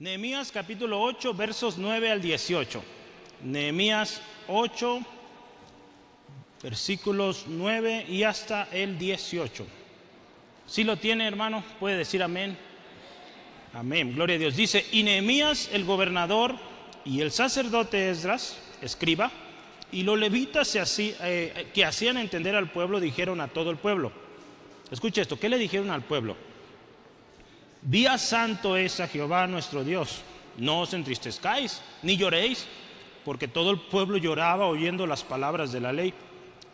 Nehemías capítulo 8, versos 9 al 18. Nehemías 8, versículos 9 y hasta el 18. Si lo tiene, hermano, puede decir amén. Amén, gloria a Dios. Dice: y Nehemías el gobernador y el sacerdote Esdras, escriba, y los levitas que hacían entender al pueblo, dijeron a todo el pueblo. Escuche esto, ¿qué le dijeron al pueblo? Día santo es a Jehová nuestro Dios, no os entristezcáis, ni lloréis, porque todo el pueblo lloraba oyendo las palabras de la ley.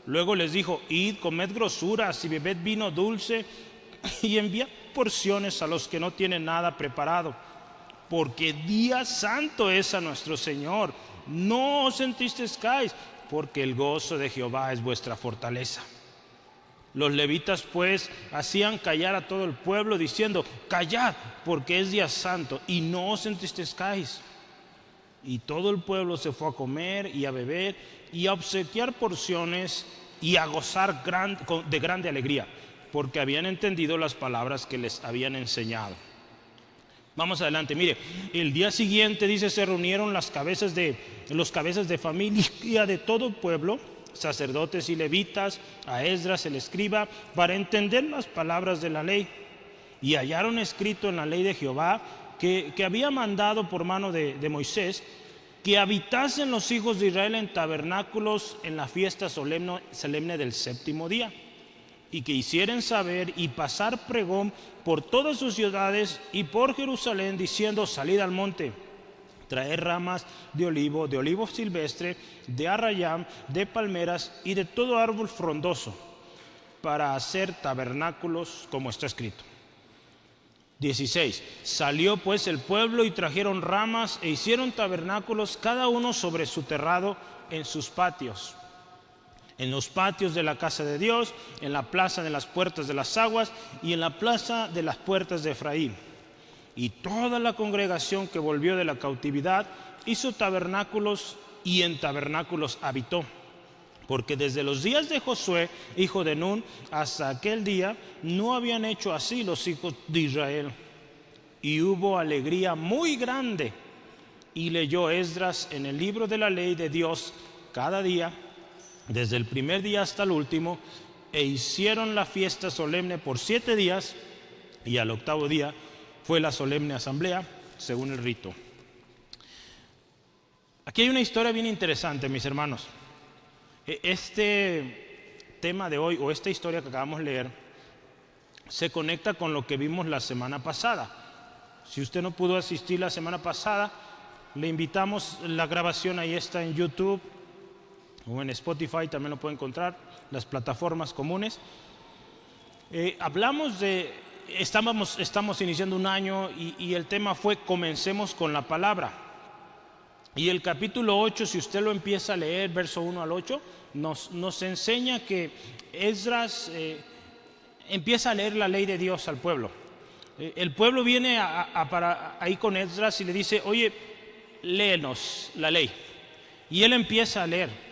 Luego les dijo: id, comed grosuras y bebed vino dulce, y enviad porciones a los que no tienen nada preparado, porque día santo es a nuestro Señor. No os entristezcáis, porque el gozo de Jehová es vuestra fortaleza. Los levitas pues hacían callar a todo el pueblo, diciendo: callad, porque es día santo, y no os entristezcáis. Y todo el pueblo se fue a comer y a beber y a obsequiar porciones y a gozar de grande alegría, porque habían entendido las palabras que les habían enseñado. Vamos adelante, mire, el día siguiente, dice, se reunieron los cabezas de familia de todo el pueblo, sacerdotes y levitas, a Esdras el escriba, para entender las palabras de la ley. Y hallaron escrito en la ley de Jehová que había mandado por mano de Moisés, que habitasen los hijos de Israel en tabernáculos en la fiesta solemne del séptimo día, y que hicieren saber y pasar pregón por todas sus ciudades y por Jerusalén, diciendo: salid al monte, traer ramas de olivo silvestre, de arrayán, de palmeras y de todo árbol frondoso, para hacer tabernáculos, como está escrito. 16. Salió pues el pueblo y trajeron ramas e hicieron tabernáculos, cada uno sobre su terrado en sus patios, en los patios de la casa de Dios, en la plaza de las puertas de las aguas y en la plaza de las puertas de Efraín. Y toda la congregación que volvió de la cautividad hizo tabernáculos, y en tabernáculos habitó, porque desde los días de Josué, hijo de Nun, hasta aquel día no habían hecho así los hijos de Israel. Y hubo alegría muy grande, y leyó Esdras en el libro de la ley de Dios cada día, desde el primer día hasta el último, e hicieron la fiesta solemne por 7 días, y al octavo día fue la solemne asamblea, según el rito. Aquí hay una historia bien interesante, mis hermanos. Este tema de hoy, o esta historia que acabamos de leer, se conecta con lo que vimos la semana pasada. Si usted no pudo asistir la semana pasada, le invitamos, la grabación ahí está en YouTube, o en Spotify también lo puede encontrar, las plataformas comunes. Estamos iniciando un año y el tema fue: comencemos con la palabra. Y el capítulo 8, si usted lo empieza a leer, verso 1 al 8, nos enseña que Esdras empieza a leer la ley de Dios al pueblo. El pueblo viene ahí con Esdras y le dice: oye, léenos la ley. Y él empieza a leer.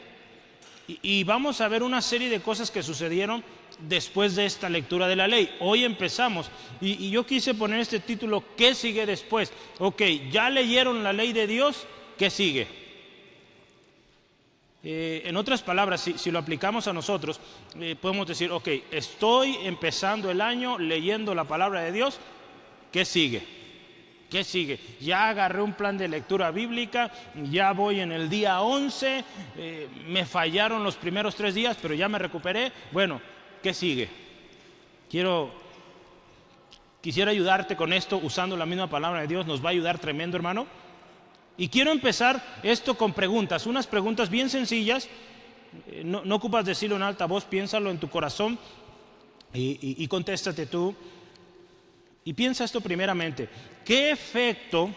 Y vamos a ver una serie de cosas que sucedieron después de esta lectura de la ley. Hoy empezamos, y yo quise poner este título: ¿qué sigue después? Ok, ya leyeron la ley de Dios, ¿qué sigue? En otras palabras, si lo aplicamos a nosotros, podemos decir: ok, estoy empezando el año leyendo la palabra de Dios, ¿qué sigue? ¿Qué sigue? Ya agarré un plan de lectura bíblica, ya voy en el día 11, me fallaron los primeros 3 días, pero ya me recuperé. Bueno, ¿qué sigue? Quisiera ayudarte con esto usando la misma palabra de Dios, nos va a ayudar tremendo, hermano. Y quiero empezar esto con preguntas, unas preguntas bien sencillas. No ocupas decirlo en alta voz, piénsalo en tu corazón y contéstate tú. Y piensa esto primeramente: ¿qué efecto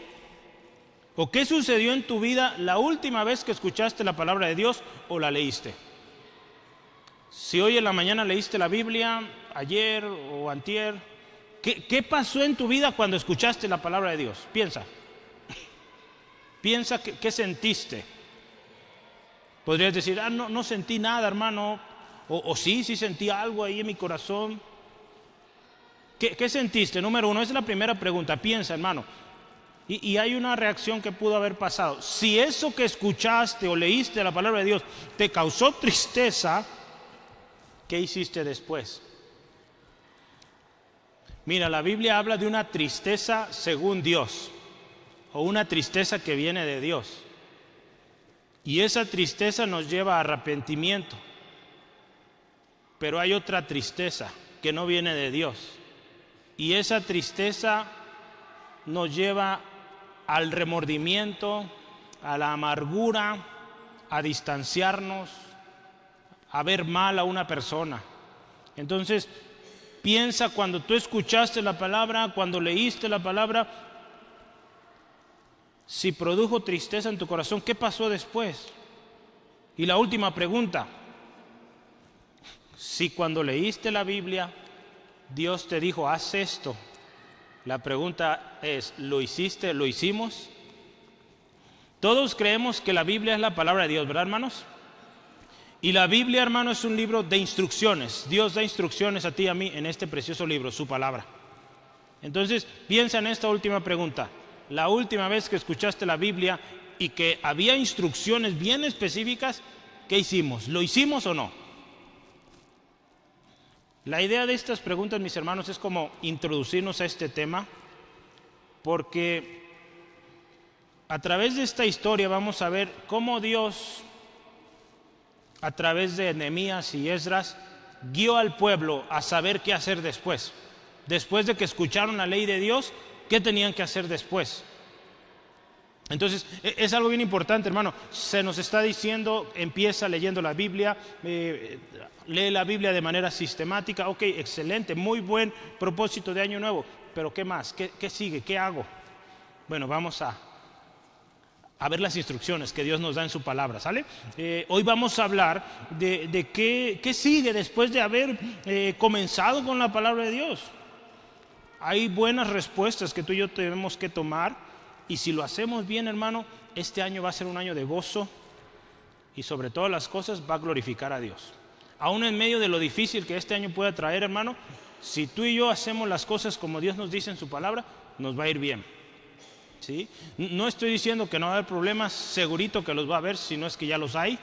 o qué sucedió en tu vida la última vez que escuchaste la palabra de Dios o la leíste? Si hoy en la mañana leíste la Biblia, ayer o antier, ¿qué pasó en tu vida cuando escuchaste la palabra de Dios? Piensa, ¿qué sentiste? Podrías decir: no sentí nada, hermano, o sí sentí algo ahí en mi corazón. ¿Qué sentiste? Número 1, esa es la primera pregunta. Piensa, hermano. Y hay una reacción que pudo haber pasado. Si eso que escuchaste o leíste la palabra de Dios te causó tristeza, ¿qué hiciste después? Mira, la Biblia habla de una tristeza según Dios, o una tristeza que viene de Dios. Y esa tristeza nos lleva a arrepentimiento. Pero hay otra tristeza que no viene de Dios. Y esa tristeza nos lleva al remordimiento, a la amargura, a distanciarnos, a ver mal a una persona. Entonces, piensa cuando tú escuchaste la palabra, cuando leíste la palabra, si produjo tristeza en tu corazón, ¿qué pasó después? Y la última pregunta, si cuando leíste la Biblia, Dios te dijo, haz esto, la pregunta es, ¿lo hiciste? ¿Lo hicimos? Todos creemos que la Biblia es la palabra de Dios, ¿verdad, hermanos? Y la Biblia, hermano, es un libro de instrucciones. Dios da instrucciones a ti y a mí en este precioso libro, su palabra. Entonces, piensa en esta última pregunta. La última vez que escuchaste la Biblia y que había instrucciones bien específicas, ¿qué hicimos? ¿Lo hicimos o no? La idea de estas preguntas, mis hermanos, es como introducirnos a este tema, porque a través de esta historia vamos a ver cómo Dios, a través de Nehemías y Esdras, guió al pueblo a saber qué hacer después. Después de que escucharon la ley de Dios, ¿qué tenían que hacer después? Entonces, es algo bien importante, hermano. Se nos está diciendo, empieza leyendo la Biblia, lee la Biblia de manera sistemática. Ok, excelente, muy buen propósito de año nuevo. Pero ¿qué más? ¿Qué sigue? ¿Qué hago? Bueno, vamos a ver las instrucciones que Dios nos da en su palabra, ¿sale? Hoy vamos a hablar de qué sigue después de haber comenzado con la palabra de Dios. Hay buenas respuestas que tú y yo tenemos que tomar. Y si lo hacemos bien, hermano, este año va a ser un año de gozo y sobre todas las cosas va a glorificar a Dios. Aún en medio de lo difícil que este año pueda traer, hermano, si tú y yo hacemos las cosas como Dios nos dice en su palabra, nos va a ir bien. ¿Sí? No estoy diciendo que no va a haber problemas, segurito que los va a haber, si no es que ya los hay.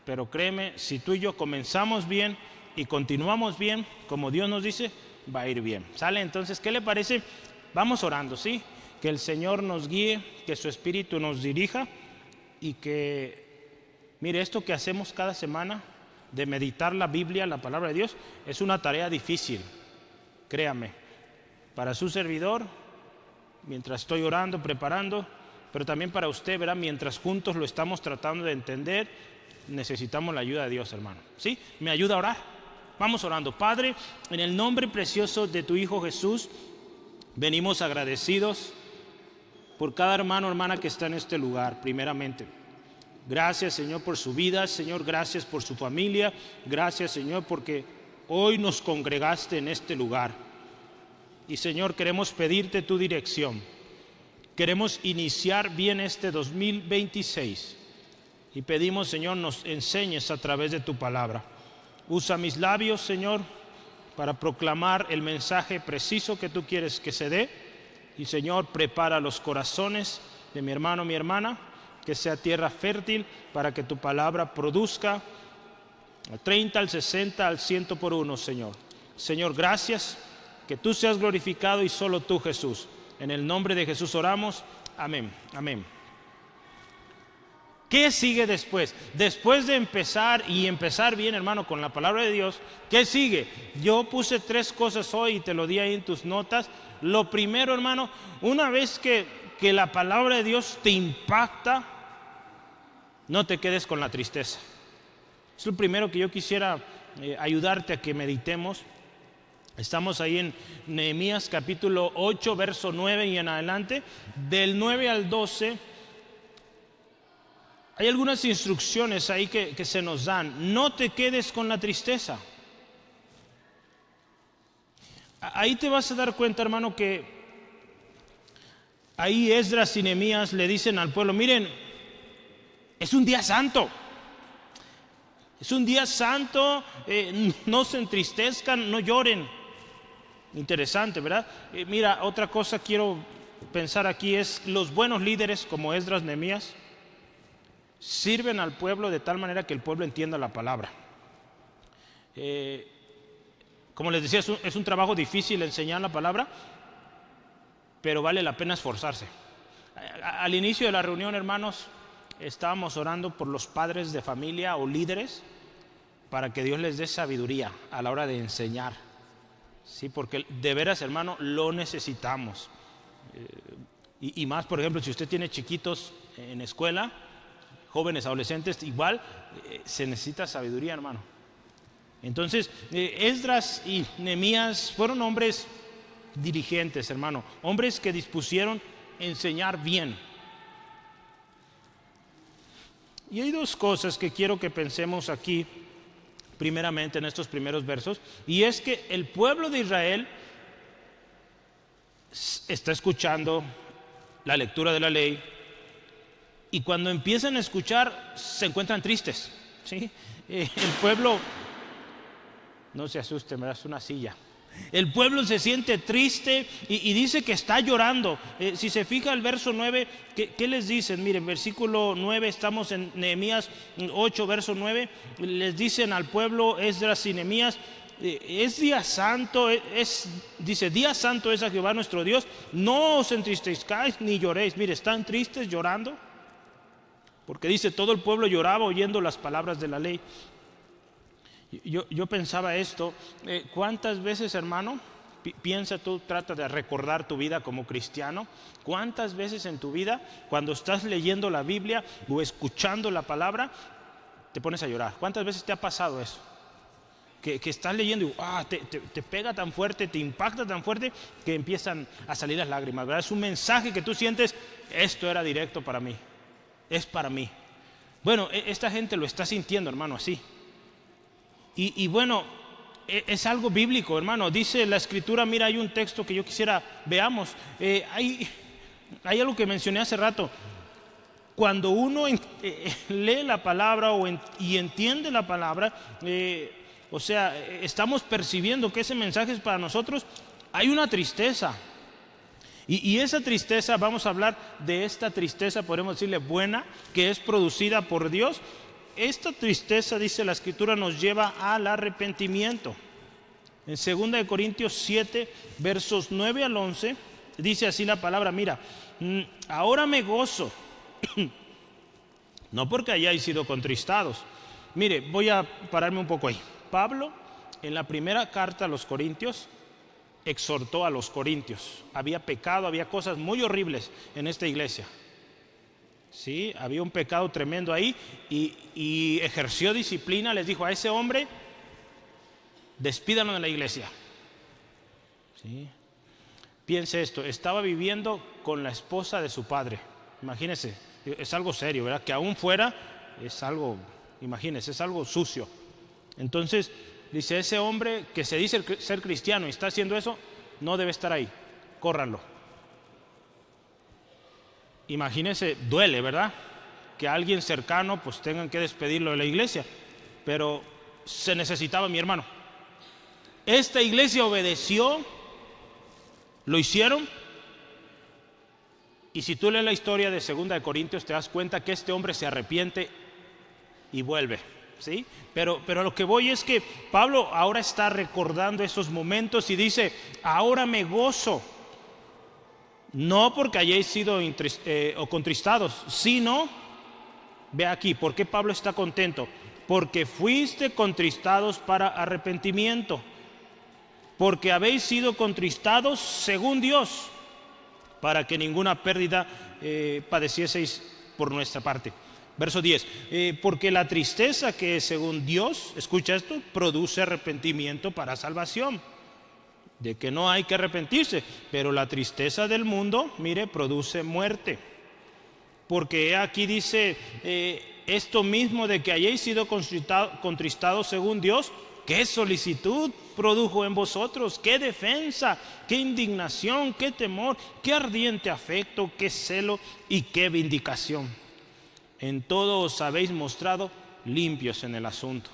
Pero créeme, si tú y yo comenzamos bien y continuamos bien, como Dios nos dice, va a ir bien. ¿Sale? Entonces, ¿qué le parece? Vamos orando, ¿sí? Que el Señor nos guíe, que su Espíritu nos dirija y que, mire, esto que hacemos cada semana de meditar la Biblia, la palabra de Dios, es una tarea difícil, créame, para su servidor, mientras estoy orando, preparando, pero también para usted, ¿verdad? Mientras juntos lo estamos tratando de entender, necesitamos la ayuda de Dios, hermano. ¿Sí? ¿Me ayuda a orar? Vamos orando. Padre, en el nombre precioso de tu Hijo Jesús, venimos agradecidos por cada hermano o hermana que está en este lugar, primeramente. Gracias, Señor, por su vida. Señor, gracias por su familia. Gracias, Señor, porque hoy nos congregaste en este lugar. Y, Señor, queremos pedirte tu dirección. Queremos iniciar bien este 2026. Y pedimos, Señor, nos enseñes a través de tu palabra. Usa mis labios, Señor, para proclamar el mensaje preciso que tú quieres que se dé. Y, Señor, prepara los corazones de mi hermano, mi hermana, que sea tierra fértil para que tu palabra produzca al 30, al 60, al 100 por uno, Señor. Señor, gracias, que tú seas glorificado y solo tú, Jesús. En el nombre de Jesús oramos. Amén, amén. ¿Qué sigue después? Después de empezar bien, hermano, con la palabra de Dios, ¿qué sigue? Yo puse 3 cosas hoy y te lo di ahí en tus notas. Lo primero, hermano, una vez que la palabra de Dios te impacta, no te quedes con la tristeza. Es lo primero que yo quisiera ayudarte a que meditemos. Estamos ahí en Nehemías capítulo 8, verso 9 y en adelante. Del 9 al 12, hay algunas instrucciones ahí que se nos dan. No te quedes con la tristeza. Ahí te vas a dar cuenta, hermano, que ahí Esdras y Nehemías le dicen al pueblo, miren, es un día santo. Es un día santo, no se entristezcan, no lloren. Interesante, ¿verdad? Mira, otra cosa quiero pensar aquí es los buenos líderes como Esdras, Nehemías, sirven al pueblo de tal manera que el pueblo entienda la palabra. Como les decía, es un trabajo difícil enseñar la palabra, pero vale la pena esforzarse. Al inicio de la reunión, hermanos, estábamos orando por los padres de familia o líderes para que Dios les dé sabiduría a la hora de enseñar. Sí, porque de veras, hermano, lo necesitamos. Y más, por ejemplo, si usted tiene chiquitos en escuela, jóvenes, adolescentes, igual se necesita sabiduría, hermano. Entonces, Esdras y Nehemías fueron hombres dirigentes, hermano, hombres que dispusieron enseñar bien. Y hay dos cosas que quiero que pensemos aquí, primeramente en estos primeros versos, y es que el pueblo de Israel está escuchando la lectura de la ley, y cuando empiezan a escuchar se encuentran tristes, ¿sí? El pueblo, no se asusten, me das una silla. El pueblo se siente triste y dice que está llorando. Si se fija el verso 9, ¿qué les dicen? Miren, versículo 9, estamos en Nehemías 8, verso 9. Les dicen al pueblo, Esdras y Nehemías, es día santo, dice, día santo es a Jehová nuestro Dios, no os entristezcáis ni lloréis. Mire, están tristes llorando, porque dice, todo el pueblo lloraba oyendo las palabras de la ley. Yo pensaba esto, ¿cuántas veces, hermano, piensa tú, trata de recordar tu vida como cristiano? ¿Cuántas veces en tu vida, cuando estás leyendo la Biblia o escuchando la palabra, te pones a llorar? ¿Cuántas veces te ha pasado eso? Que estás leyendo y te pega tan fuerte, te impacta tan fuerte que empiezan a salir las lágrimas, ¿verdad? Es un mensaje que tú sientes, esto era directo para mí, es para mí. Bueno, esta gente lo está sintiendo, hermano, así. Y bueno, es algo bíblico, hermano. Dice la Escritura, mira, hay un texto que yo quisiera, veamos. Hay algo que mencioné hace rato. Cuando uno lee la palabra y entiende la palabra, o sea, estamos percibiendo que ese mensaje es para nosotros, hay una tristeza. Y esa tristeza, vamos a hablar de esta tristeza, podemos decirle buena, que es producida por Dios. Esta tristeza, dice la Escritura, nos lleva al arrepentimiento. En 2 Corintios 7, versos 9 al 11, dice así la palabra, mira, ahora me gozo, no porque hayáis sido contristados. Mire, voy a pararme un poco ahí. Pablo, en la primera carta a los Corintios, exhortó a los corintios. Había pecado, había cosas muy horribles en esta iglesia. Sí, había un pecado tremendo ahí y ejerció disciplina. Les dijo a ese hombre, despídanlo de la iglesia. ¿Sí? Piense esto, estaba viviendo con la esposa de su padre. Imagínense, es algo serio, ¿verdad? Que aún fuera, es algo, imagínense, es algo sucio. Entonces, dice, ese hombre que se dice ser cristiano y está haciendo eso, no debe estar ahí, córranlo. Imagínense, duele, ¿verdad? Que alguien cercano pues tengan que despedirlo de la iglesia, pero se necesitaba, mi hermano. Esta iglesia obedeció, lo hicieron, y si tú lees la historia de 2 Corintios te das cuenta que este hombre se arrepiente y vuelve, ¿sí? Pero a lo que voy es que Pablo ahora está recordando esos momentos y dice, ahora me gozo. No porque hayáis sido contristados, sino, ve aquí, ¿por qué Pablo está contento? Porque fuiste contristados para arrepentimiento, porque habéis sido contristados según Dios, para que ninguna pérdida padecieseis por nuestra parte. Verso 10, porque la tristeza que según Dios, escucha esto, produce arrepentimiento para salvación. De que no hay que arrepentirse, pero la tristeza del mundo, mire, produce muerte. Porque aquí dice esto mismo de que hayáis sido contristados según Dios, qué solicitud produjo en vosotros, qué defensa, qué indignación, qué temor, qué ardiente afecto, qué celo y qué vindicación. En todo os habéis mostrado limpios en el asunto.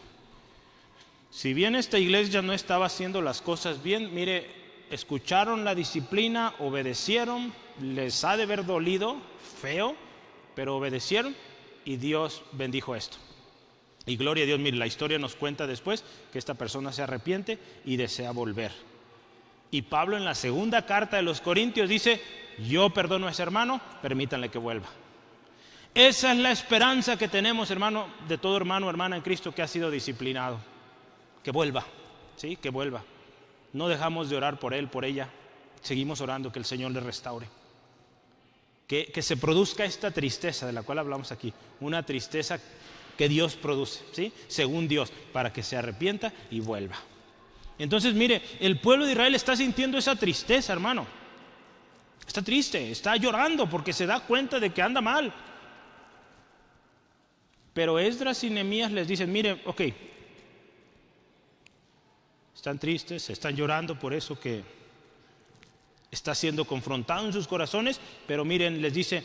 Si bien esta iglesia no estaba haciendo las cosas bien, mire, escucharon la disciplina, obedecieron, les ha de haber dolido feo, pero obedecieron y Dios bendijo esto. Y gloria a Dios, mire, la historia nos cuenta después que esta persona se arrepiente y desea volver. Y Pablo en la segunda carta de los Corintios dice: yo perdono a ese hermano, permítanle que vuelva. Esa es la esperanza que tenemos, hermano, de todo hermano o hermana en Cristo que ha sido disciplinado. Que vuelva, ¿sí? Que vuelva. No dejamos de orar por él, por ella. Seguimos orando que el Señor le restaure. Que se produzca esta tristeza de la cual hablamos aquí. Una tristeza que Dios produce, ¿sí? Según Dios, para que se arrepienta y vuelva. Entonces, mire, el pueblo de Israel está sintiendo esa tristeza, hermano. Está triste, está llorando porque se da cuenta de que anda mal. Pero Esdras y Nehemías les dicen: mire, ok, están tristes, están llorando por eso que está siendo confrontado en sus corazones, pero miren, les dice: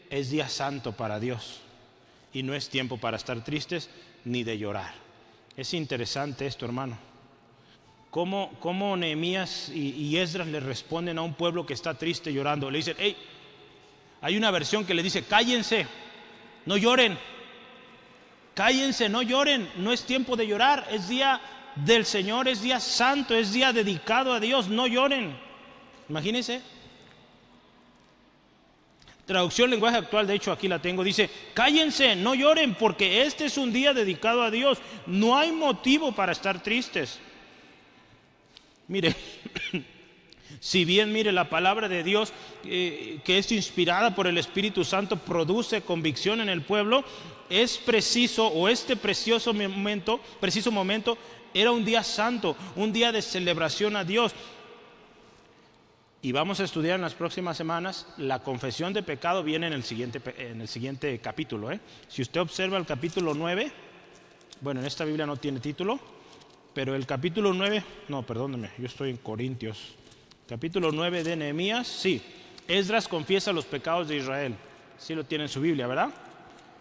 es día santo para Dios y no es tiempo para estar tristes ni de llorar. Es interesante esto, hermano. Cómo Nehemías y Esdras le responden a un pueblo que está triste llorando. Le dicen: hey, hay una versión que le dice: cállense, no lloren. Cállense, no lloren, no es tiempo de llorar, es día del Señor, es día santo, es día dedicado a Dios, no lloren. Imagínense. Traducción lenguaje actual, de hecho aquí la tengo, dice: cállense, no lloren, porque este es un día dedicado a Dios, no hay motivo para estar tristes. Mire, si bien, mire, la palabra de Dios que es inspirada por el Espíritu Santo produce convicción en el pueblo, es preciso, o este preciso momento era un día santo, un día de celebración a Dios. Y vamos a estudiar en las próximas semanas. La confesión de pecado viene en el siguiente capítulo. Si usted observa el capítulo 9, bueno, en esta Biblia no tiene título, pero el capítulo 9, no, perdóneme, yo estoy en Corintios. Capítulo 9 de Nehemías, sí. Esdras confiesa los pecados de Israel. Sí lo tiene en su Biblia, ¿verdad?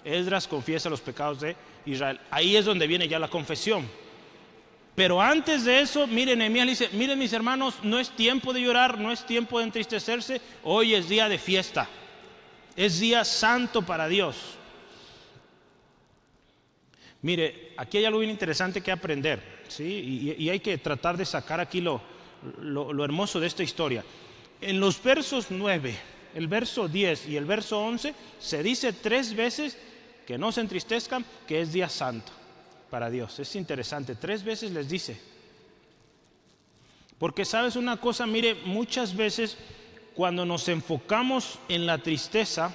Esdras confiesa los pecados de Israel. Ahí es donde viene ya la confesión. Pero antes de eso, miren, Nehemías dice: miren, mis hermanos, no es tiempo de llorar, no es tiempo de entristecerse. Hoy es día de fiesta. Es día santo para Dios. Mire, aquí hay algo bien interesante que aprender, ¿sí? Y hay que tratar de sacar aquí lo hermoso de esta historia. En los versos 9, el verso 10 y el verso 11 se dice 3 veces que no se entristezcan, que es día santo para Dios. Es interesante, 3 veces les dice. Porque sabes una cosa, mire, muchas veces cuando nos enfocamos en la tristeza,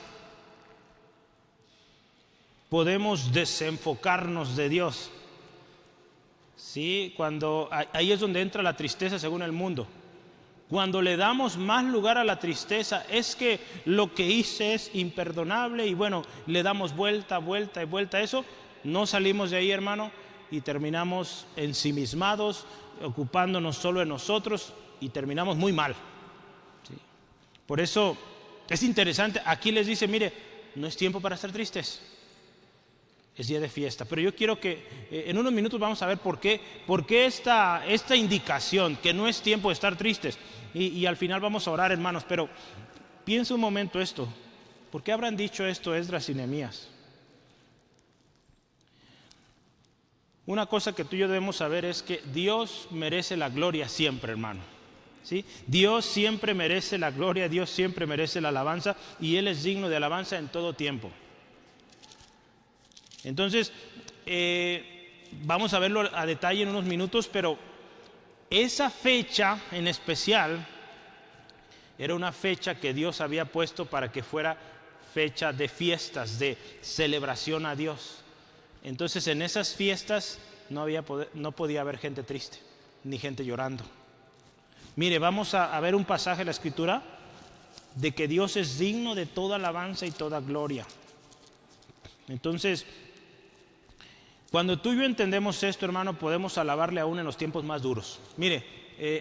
podemos desenfocarnos de Dios. Sí, ahí es donde entra la tristeza según el mundo. Cuando le damos más lugar a la tristeza, es que lo que hice es imperdonable, y bueno, le damos vuelta a eso, no salimos de ahí, hermano, y terminamos ensimismados, ocupándonos solo de nosotros, y terminamos muy mal. ¿Sí? Por eso es interesante, aquí les dice: mire, no es tiempo para estar tristes, es día de fiesta. Pero yo quiero que en unos minutos vamos a ver por qué esta indicación, que no es tiempo de estar tristes. Y al final vamos a orar, hermanos. Pero piensa un momento esto: ¿por qué habrán dicho esto Esdras y Nehemías? Una cosa que tú y yo debemos saber es que Dios merece la gloria siempre, hermano. ¿Sí? Dios siempre merece la gloria, Dios siempre merece la alabanza, y Él es digno de alabanza en todo tiempo. Entonces, vamos a verlo a detalle en unos minutos, pero esa fecha en especial era una fecha que Dios había puesto para que fuera fecha de fiestas, de celebración a Dios. Entonces, en esas fiestas no podía haber gente triste, ni gente llorando. Mire, vamos a ver un pasaje de la Escritura de que Dios es digno de toda alabanza y toda gloria. Entonces, cuando tú y yo entendemos esto, hermano, podemos alabarle aún en los tiempos más duros. Mire,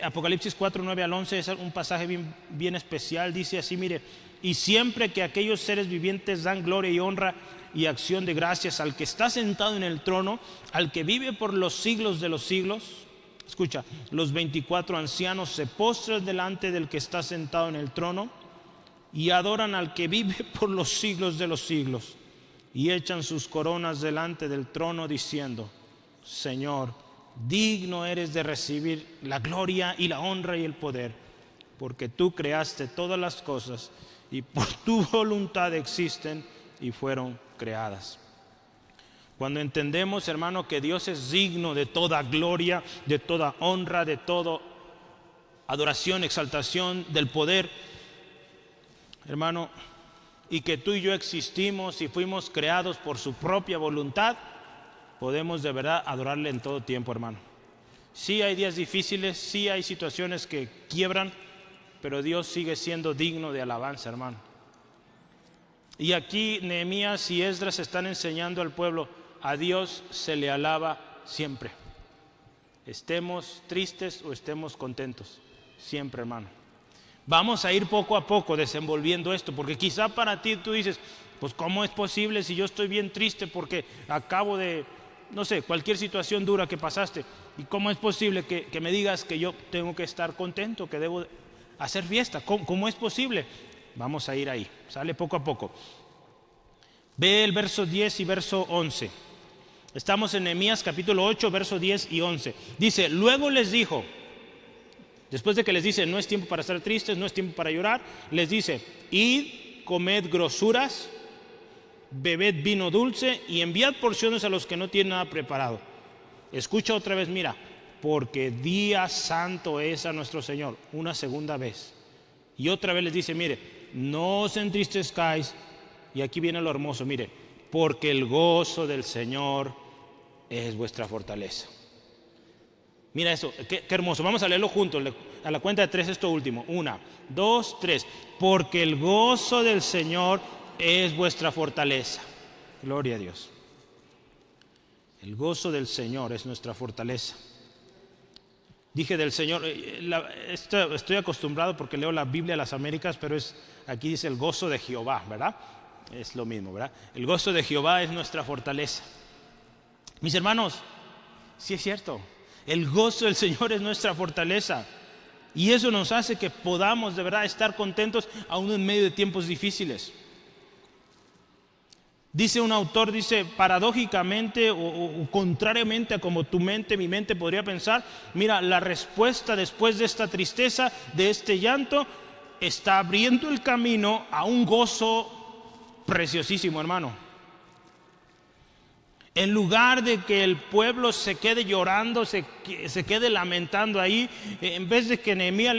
Apocalipsis 4, 9 al 11 es un pasaje bien especial. Dice así, mire: y siempre que aquellos seres vivientes dan gloria y honra y acción de gracias al que está sentado en el trono, al que vive por los siglos de los siglos. Escucha, los 24 ancianos se postran delante del que está sentado en el trono y adoran al que vive por los siglos de los siglos, y echan sus coronas delante del trono diciendo: Señor, digno eres de recibir la gloria y la honra y el poder, porque tú creaste todas las cosas y por tu voluntad existen y fueron creadas. Cuando entendemos, hermano, que Dios es digno de toda gloria, de toda honra, de toda adoración, exaltación, del poder, hermano, y que tú y yo existimos y fuimos creados por su propia voluntad, podemos de verdad adorarle en todo tiempo, hermano. Sí hay días difíciles, sí hay situaciones que quiebran, pero Dios sigue siendo digno de alabanza, hermano. Y aquí Nehemías y Esdras están enseñando al pueblo: a Dios se le alaba siempre. Estemos tristes o estemos contentos, siempre, hermano. Vamos a ir poco a poco desenvolviendo esto, porque quizá para ti tú dices: pues ¿cómo es posible si yo estoy bien triste porque acabo de, no sé, cualquier situación dura que pasaste? ¿Y cómo es posible que me digas que yo tengo que estar contento, que debo hacer fiesta? ¿Cómo es posible? Vamos a ir ahí, sale poco a poco. Ve el verso 10 y verso 11. Estamos en Nehemías capítulo 8, verso 10 y 11. Dice: luego les dijo, después de que les dice: no es tiempo para estar tristes, no es tiempo para llorar, les dice: id, comed grosuras, bebed vino dulce y enviad porciones a los que no tienen nada preparado. Escucha otra vez, mira: porque día santo es a nuestro Señor. Una segunda vez. Y otra vez les dice: mire, no os entristezcáis. Y aquí viene lo hermoso, mire: porque el gozo del Señor es vuestra fortaleza. Mira eso, qué hermoso. Vamos a leerlo juntos, a la cuenta de 3 esto último. 1, 2, 3. Porque el gozo del Señor es vuestra fortaleza. Gloria a Dios. El gozo del Señor es nuestra fortaleza. Dije del Señor, estoy acostumbrado porque leo la Biblia de las Américas, pero aquí dice el gozo de Jehová, ¿verdad? Es lo mismo, ¿verdad? El gozo de Jehová es nuestra fortaleza. Mis hermanos, sí es cierto, el gozo del Señor es nuestra fortaleza. Y eso nos hace que podamos de verdad estar contentos aún en medio de tiempos difíciles. Dice un autor, dice, paradójicamente o contrariamente a como mi mente podría pensar, mira, la respuesta después de esta tristeza, de este llanto, está abriendo el camino a un gozo preciosísimo, hermano. En lugar de que el pueblo se quede llorando, se quede lamentando ahí, en vez de que Nehemías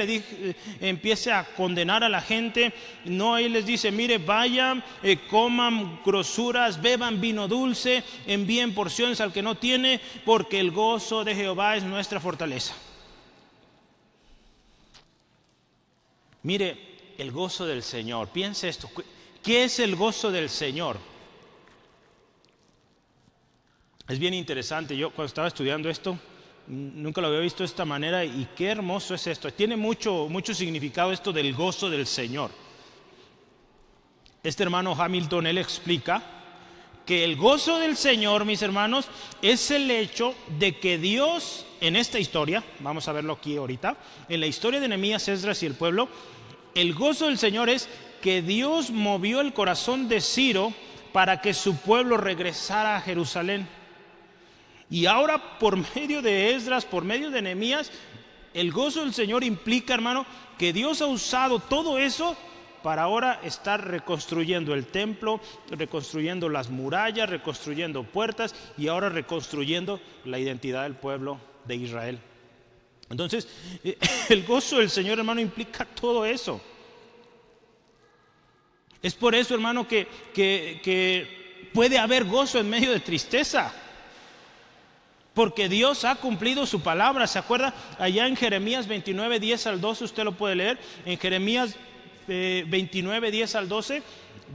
empiece a condenar a la gente, no, él les dice: mire, vayan, coman grosuras, beban vino dulce, envíen porciones al que no tiene, porque el gozo de Jehová es nuestra fortaleza. Mire, el gozo del Señor, piense esto, ¿qué es el gozo del Señor? Es bien interesante. Yo cuando estaba estudiando esto, nunca lo había visto de esta manera, y qué hermoso es esto. Tiene mucho significado esto del gozo del Señor. Este hermano Hamilton, él explica que el gozo del Señor, mis hermanos, es el hecho de que Dios, en esta historia, vamos a verlo aquí ahorita, en la historia de Nehemías, Esdras y el pueblo, el gozo del Señor es que Dios movió el corazón de Ciro para que su pueblo regresara a Jerusalén. Y ahora, por medio de Esdras, por medio de Nehemías, el gozo del Señor implica, hermano, que Dios ha usado todo eso para ahora estar reconstruyendo el templo, reconstruyendo las murallas, reconstruyendo puertas y ahora reconstruyendo la identidad del pueblo de Israel. Entonces, el gozo del Señor, hermano, implica todo eso. Es por eso, hermano, que puede haber gozo en medio de tristeza. Porque Dios ha cumplido su palabra. ¿Se acuerda? Allá en Jeremías 29, 10 al 12, usted lo puede leer. En Jeremías 29, 10 al 12,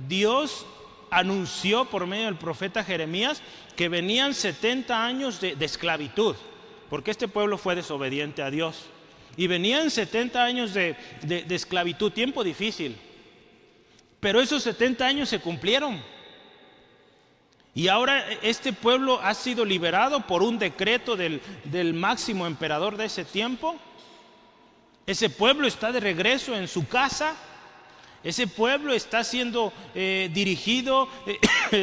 Dios anunció por medio del profeta Jeremías que venían 70 años de esclavitud, porque este pueblo fue desobediente a Dios. Y venían 70 años de esclavitud, tiempo difícil. Pero esos 70 años se cumplieron. Y ahora este pueblo ha sido liberado por un decreto del máximo emperador de ese tiempo. Ese pueblo está de regreso en su casa. Ese pueblo está siendo dirigido,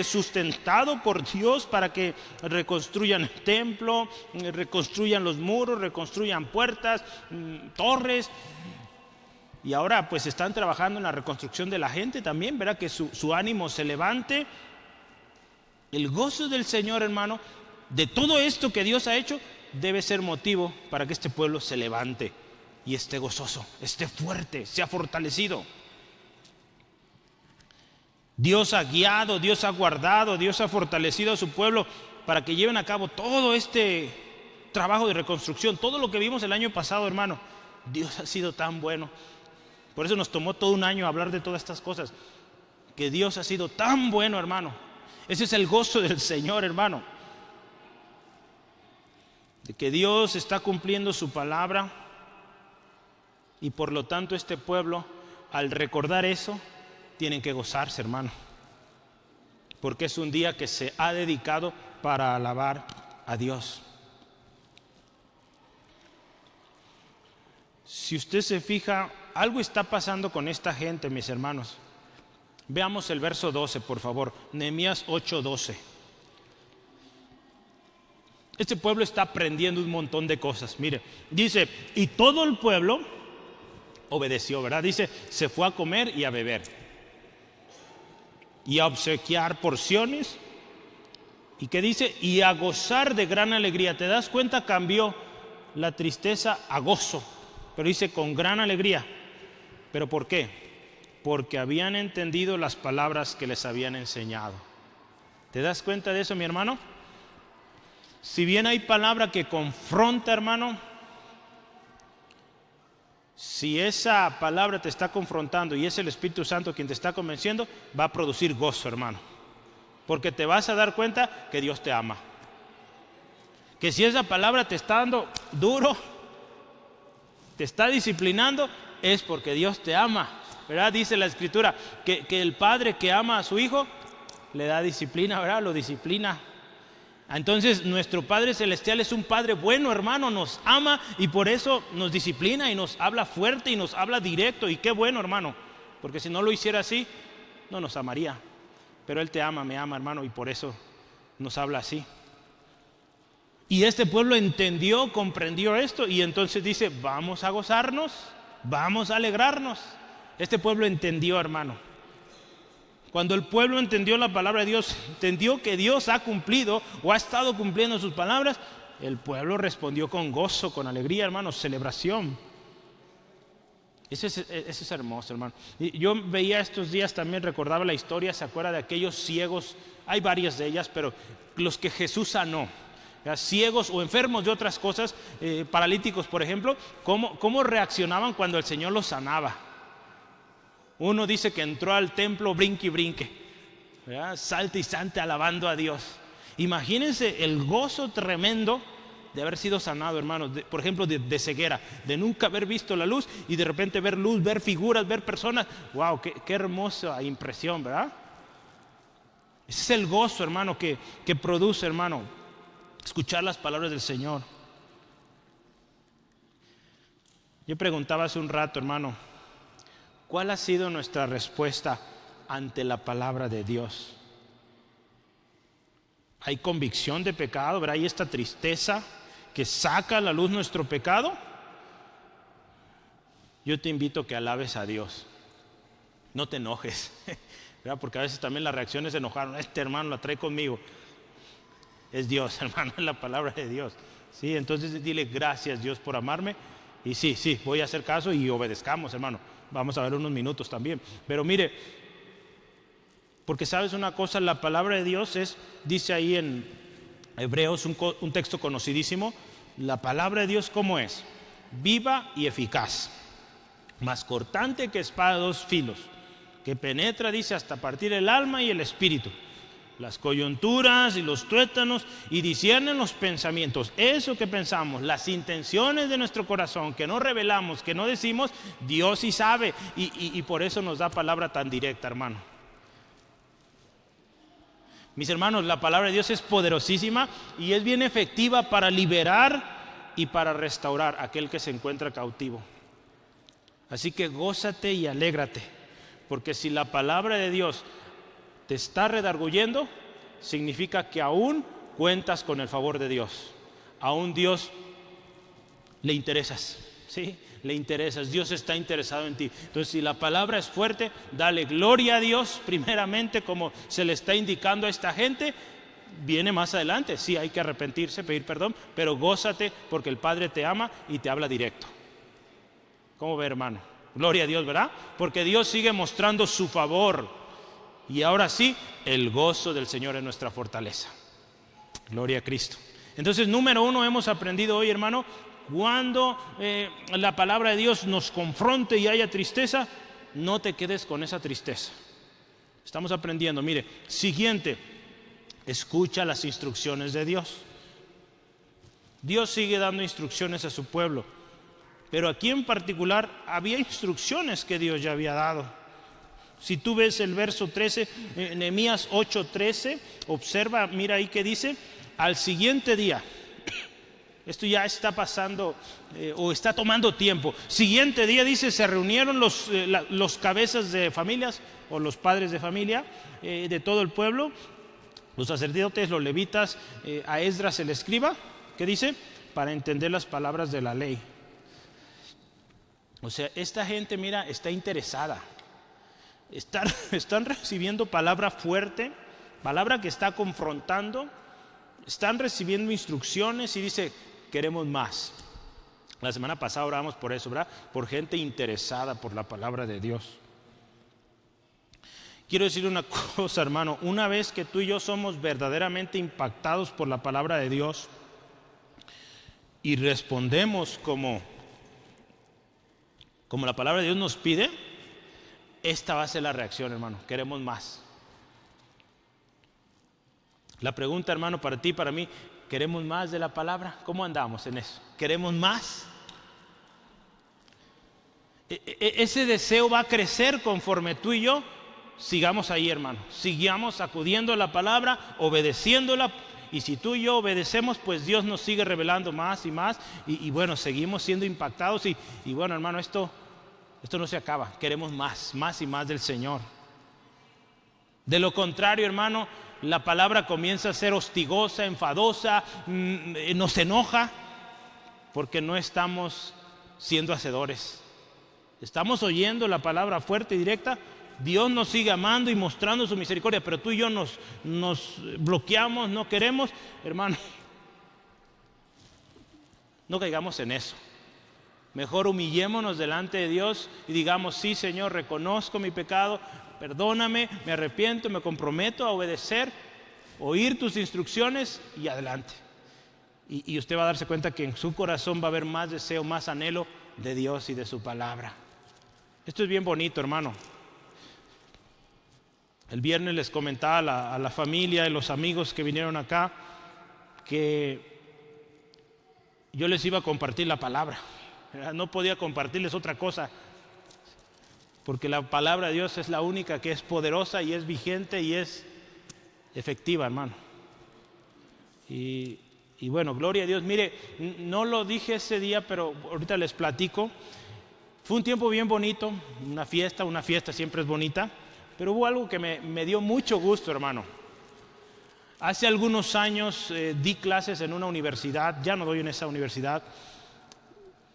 sustentado por Dios para que reconstruyan el templo, reconstruyan los muros, reconstruyan puertas, torres. Y ahora pues están trabajando en la reconstrucción de la gente también, ¿verdad? Que su ánimo se levante. El gozo del Señor, hermano, de todo esto que Dios ha hecho, debe ser motivo para que este pueblo se levante y esté gozoso, esté fuerte, sea fortalecido. Dios ha guiado, Dios ha guardado, Dios ha fortalecido a su pueblo para que lleven a cabo todo este trabajo de reconstrucción. Todo lo que vimos el año pasado, hermano, Dios ha sido tan bueno. Por eso nos tomó todo un año hablar de todas estas cosas. Que Dios ha sido tan bueno, hermano. Ese es el gozo del Señor, hermano. De que Dios está cumpliendo su palabra. Y por lo tanto este pueblo, al recordar eso, tienen que gozarse, hermano. Porque es un día que se ha dedicado para alabar a Dios. Si usted se fija, algo está pasando con esta gente, mis hermanos. Veamos el verso 12, por favor. Nehemías 8:12. Este pueblo está aprendiendo un montón de cosas. Mire, dice, y todo el pueblo obedeció, ¿verdad? Dice, se fue a comer y a beber y a obsequiar porciones. ¿Y qué dice? Y a gozar de gran alegría. ¿Te das cuenta? Cambió la tristeza a gozo. Pero dice con gran alegría. ¿Pero por qué? Porque habían entendido las palabras que les habían enseñado. ¿Te das cuenta de eso, mi hermano? Si bien hay palabra que confronta, hermano, si esa palabra te está confrontando y es el Espíritu Santo quien te está convenciendo, va a producir gozo, hermano. Porque te vas a dar cuenta que Dios te ama. Que si esa palabra te está dando duro, te está disciplinando, es porque Dios te ama, ¿verdad? Dice la Escritura que el padre que ama a su hijo le da disciplina, ¿verdad? Lo disciplina. Entonces nuestro Padre Celestial es un Padre bueno, hermano, nos ama y por eso nos disciplina y nos habla fuerte y nos habla directo. Y qué bueno, hermano, porque si no lo hiciera así, no nos amaría. Pero Él te ama, me ama, hermano, y por eso nos habla así. Y este pueblo entendió, comprendió esto y entonces dice, vamos a gozarnos, vamos a alegrarnos. Este pueblo entendió, hermano. Cuando el pueblo entendió la palabra de Dios, entendió que Dios ha cumplido o ha estado cumpliendo sus palabras, el pueblo respondió con gozo, con alegría, hermano, celebración. Eso es hermoso, hermano. Y yo veía estos días también, recordaba la historia, se acuerda de aquellos ciegos, hay varias de ellas, pero los que Jesús sanó, ciegos o enfermos de otras cosas, paralíticos por ejemplo, ¿cómo reaccionaban cuando el Señor los sanaba? Uno dice que entró al templo brinque y brinque, ¿verdad? Salte y salte alabando a Dios. Imagínense el gozo tremendo de haber sido sanado, hermanos, por ejemplo de ceguera, de nunca haber visto la luz y de repente ver luz, ver figuras, ver personas. Wow, qué hermosa impresión, ¿verdad? Ese es el gozo, hermano, que produce, hermano, escuchar las palabras del Señor. Yo preguntaba hace un rato, hermano, ¿cuál ha sido nuestra respuesta ante la palabra de Dios? ¿Hay convicción de pecado? ¿Verdad? ¿Hay esta tristeza que saca a la luz nuestro pecado? Yo te invito a que alabes a Dios. No te enojes, ¿verdad? Porque a veces también las reacciones se enojaron. Este hermano la trae conmigo. Es Dios, hermano, es la palabra de Dios. ¿Sí? Entonces dile gracias, Dios, por amarme. Y sí, voy a hacer caso y obedezcamos, hermano. Vamos a ver unos minutos también. Pero mire, porque sabes una cosa, la palabra de Dios dice ahí en Hebreos, un texto conocidísimo, la palabra de Dios ¿cómo es? Viva y eficaz, más cortante que espada de dos filos, que penetra, dice, hasta partir el alma y el espíritu, las coyunturas y los tuétanos, y disciernen los pensamientos, eso que pensamos, las intenciones de nuestro corazón, que no revelamos, que no decimos, Dios sí sabe, y por eso nos da palabra tan directa, hermano. Mis hermanos, la palabra de Dios es poderosísima y es bien efectiva para liberar y para restaurar a aquel que se encuentra cautivo. Así que gózate y alégrate, Porque si la palabra de Dios te está redarguyendo, significa que aún cuentas con el favor de Dios. Aún Dios le interesas, ¿sí? Le interesas, Dios está interesado en ti. Entonces, si la palabra es fuerte, dale gloria a Dios primeramente, como se le está indicando a esta gente. Viene más adelante, sí, hay que arrepentirse, pedir perdón, pero gózate porque el Padre te ama y te habla directo. ¿Cómo ve, hermano? Gloria a Dios, ¿verdad? Porque Dios sigue mostrando su favor. Y ahora sí, el gozo del Señor es nuestra fortaleza. Gloria a Cristo. Entonces, número 1, hemos aprendido hoy, hermano, cuando la palabra de Dios nos confronte y haya tristeza, no te quedes con esa tristeza. Estamos aprendiendo, mire, siguiente, escucha las instrucciones de Dios. Dios sigue dando instrucciones a su pueblo, pero aquí en particular había instrucciones que Dios ya había dado. Si tú ves el verso 13, Nehemías 8:13, observa, mira ahí que dice, al siguiente día. Esto ya está pasando o está tomando tiempo. Siguiente día dice, se reunieron los cabezas de familias o los padres de familia de todo el pueblo, los sacerdotes, los levitas, a Esdras el escriba, ¿qué dice? Para entender las palabras de la ley. O sea, esta gente, mira, está interesada. Están recibiendo palabra fuerte, palabra que está confrontando. Están recibiendo instrucciones y dice, queremos más. La semana pasada oramos por eso, ¿verdad? Por gente interesada por la palabra de Dios. Quiero decir una cosa, hermano. Una vez que tú y yo somos verdaderamente impactados por la palabra de Dios y respondemos como la palabra de Dios nos pide, esta va a ser la reacción, hermano. Queremos más. La pregunta, hermano, para ti y para mí, ¿queremos más de la palabra? ¿Cómo andamos en eso? ¿Queremos más? Ese deseo va a crecer conforme tú y yo sigamos ahí, hermano. Sigamos acudiendo a la palabra, obedeciéndola. Y si tú y yo obedecemos, pues Dios nos sigue revelando más y más. Y bueno, seguimos siendo impactados. Y bueno, hermano, esto no se acaba. Queremos más y más del Señor. De lo contrario, hermano, la palabra comienza a ser hostigosa, enfadosa, nos enoja, porque no estamos siendo hacedores. Estamos oyendo la palabra fuerte y directa. Dios nos sigue amando y mostrando su misericordia, pero tú y yo nos bloqueamos, no queremos. Hermano, no caigamos en eso. Mejor humillémonos delante de Dios y digamos, sí, Señor, reconozco mi pecado, perdóname, me arrepiento, me comprometo a obedecer, oír tus instrucciones y adelante. Y usted va a darse cuenta que en su corazón va a haber más deseo, más anhelo de Dios y de su palabra. Esto es bien bonito, hermano. El viernes les comentaba a la familia y los amigos que vinieron acá que yo les iba a compartir la palabra. No podía compartirles otra cosa, porque la palabra de Dios es la única que es poderosa y es vigente y es efectiva, hermano. Y bueno, gloria a Dios. Mire, no lo dije ese día, pero ahorita les platico. Fue un tiempo bien bonito, una fiesta siempre es bonita, pero hubo algo que me dio mucho gusto, hermano. Hace algunos años di clases en una universidad, ya no doy en esa universidad,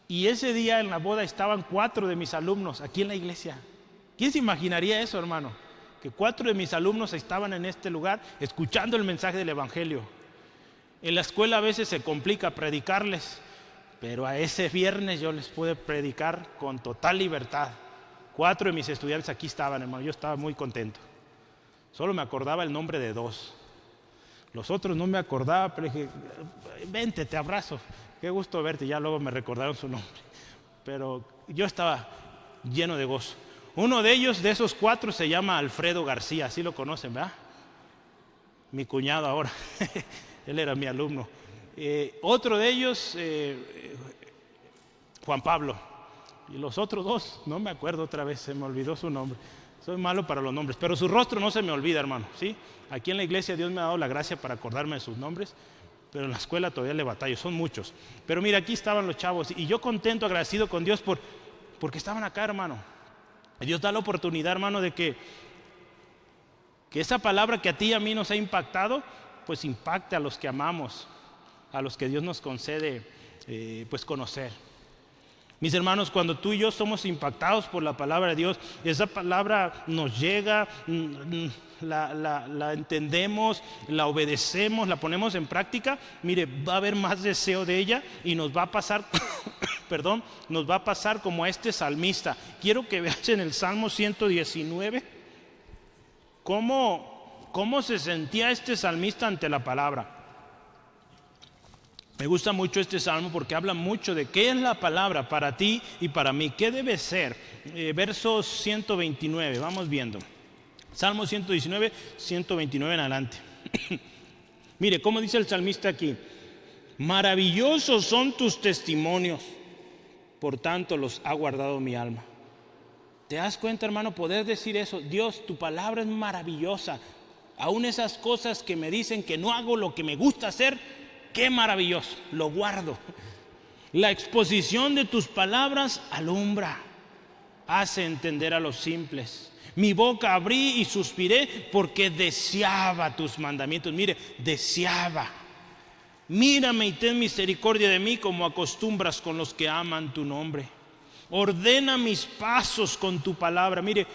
y ese día en la boda estaban 4 de mis alumnos aquí en la iglesia. ¿Quién se imaginaría eso, hermano? Que 4 de mis alumnos estaban en este lugar escuchando el mensaje del Evangelio. En la escuela a veces se complica predicarles, pero a ese viernes yo les pude predicar con total libertad. 4 de mis estudiantes aquí estaban, hermano. Yo estaba muy contento. Solo me acordaba el nombre de 2. Los otros no me acordaba, pero dije, vente, te abrazo. Qué gusto verte. Ya luego me recordaron su nombre. Pero yo estaba lleno de gozo. Uno de ellos, de esos 4, se llama Alfredo García. Así lo conocen, ¿verdad? Mi cuñado ahora. Él era mi alumno. Otro de ellos, Juan Pablo. Y los otros 2, no me acuerdo otra vez, se me olvidó su nombre. Soy malo para los nombres, pero su rostro no se me olvida, hermano, ¿sí? Aquí en la iglesia Dios me ha dado la gracia para acordarme de sus nombres, pero en la escuela todavía le batallo, son muchos. Pero mira, aquí estaban los chavos y yo contento, agradecido con Dios porque estaban acá, hermano. Dios da la oportunidad, hermano, de que esa palabra que a ti y a mí nos ha impactado, pues impacte a los que amamos, a los que Dios nos concede pues conocer. Mis hermanos, cuando tú y yo somos impactados por la palabra de Dios, esa palabra nos llega, la entendemos, la obedecemos, la ponemos en práctica, mire, va a haber más deseo de ella y nos va a pasar, perdón, nos va a pasar como a este salmista. Quiero que veas en el Salmo 119 cómo se sentía este salmista ante la palabra. Me gusta mucho este salmo porque habla mucho de qué es la palabra para ti y para mí, qué debe ser. Versos 129, vamos viendo. Salmo 119, 129 en adelante. Mire, cómo dice el salmista aquí: maravillosos son tus testimonios, por tanto los ha guardado mi alma. ¿Te das cuenta, hermano, poder decir eso? Dios, tu palabra es maravillosa. Aún esas cosas que me dicen que no hago lo que me gusta hacer, qué maravilloso, lo guardo. La exposición de tus palabras alumbra, hace entender a los simples. Mi boca abrí y suspiré porque deseaba tus mandamientos. Mire, deseaba. Mírame y ten misericordia de mí como acostumbras con los que aman tu nombre. Ordena mis pasos con tu palabra. Mire,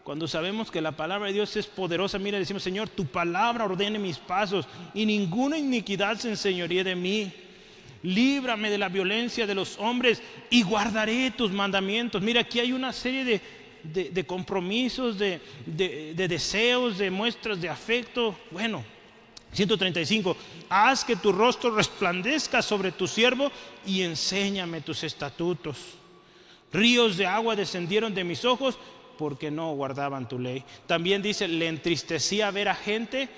cuando sabemos que la palabra de Dios es poderosa, mire, decimos: Señor, tu palabra ordene mis pasos y ninguna iniquidad se enseñoríe de mí. Líbrame de la violencia de los hombres y guardaré tus mandamientos. Mira, aquí hay una serie de compromisos, de deseos, de muestras de afecto. Bueno, 135, haz que tu rostro resplandezca sobre tu siervo y enséñame tus estatutos. Ríos de agua descendieron de mis ojos porque no guardaban tu ley. También dice, le entristecía ver a gente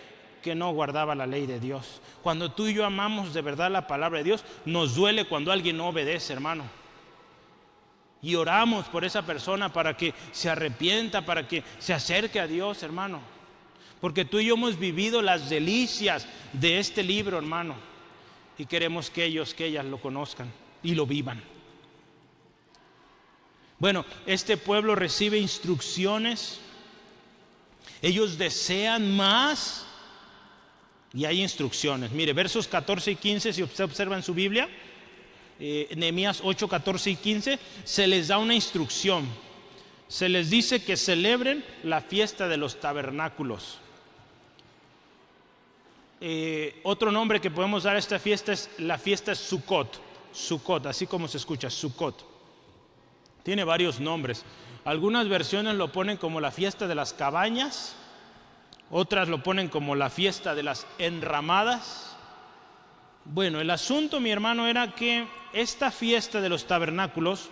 que no guardaba la ley de Dios. Cuando tú y yo amamos de verdad la palabra de Dios, nos duele cuando alguien no obedece, hermano. Y oramos por esa persona para que se arrepienta, para que se acerque a Dios, hermano. Porque tú y yo hemos vivido las delicias de este libro, hermano. Y queremos que ellas lo conozcan y lo vivan. Bueno, este pueblo recibe instrucciones. Ellos desean más y hay instrucciones. Mire, versos 14 y 15, si usted observa en su Biblia, Nehemías 8, 14 y 15, se les da una instrucción. Se les dice que celebren la fiesta de los tabernáculos. Otro nombre que podemos dar a esta fiesta es la fiesta Sukkot. Sukkot, así como se escucha, Sukkot. Tiene varios nombres. Algunas versiones lo ponen como la fiesta de las cabañas, otras lo ponen como la fiesta de las enramadas. Bueno, el asunto, mi hermano, era que esta fiesta de los tabernáculos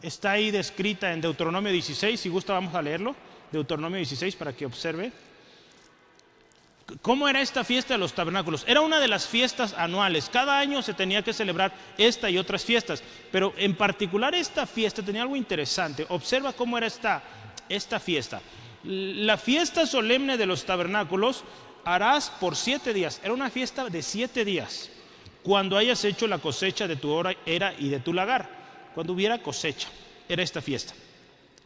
está ahí descrita en Deuteronomio 16. Si gusta, vamos a leerlo. Deuteronomio 16 para que observe. ¿Cómo era esta fiesta de los tabernáculos? Era una de las fiestas anuales. Cada año se tenía que celebrar esta y otras fiestas, pero en particular esta fiesta tenía algo interesante. Observa cómo era esta fiesta. La fiesta solemne de los tabernáculos harás por 7 días. Era una fiesta de 7 días. Cuando hayas hecho la cosecha de tu era y de tu lagar. Cuando hubiera cosecha, era esta fiesta.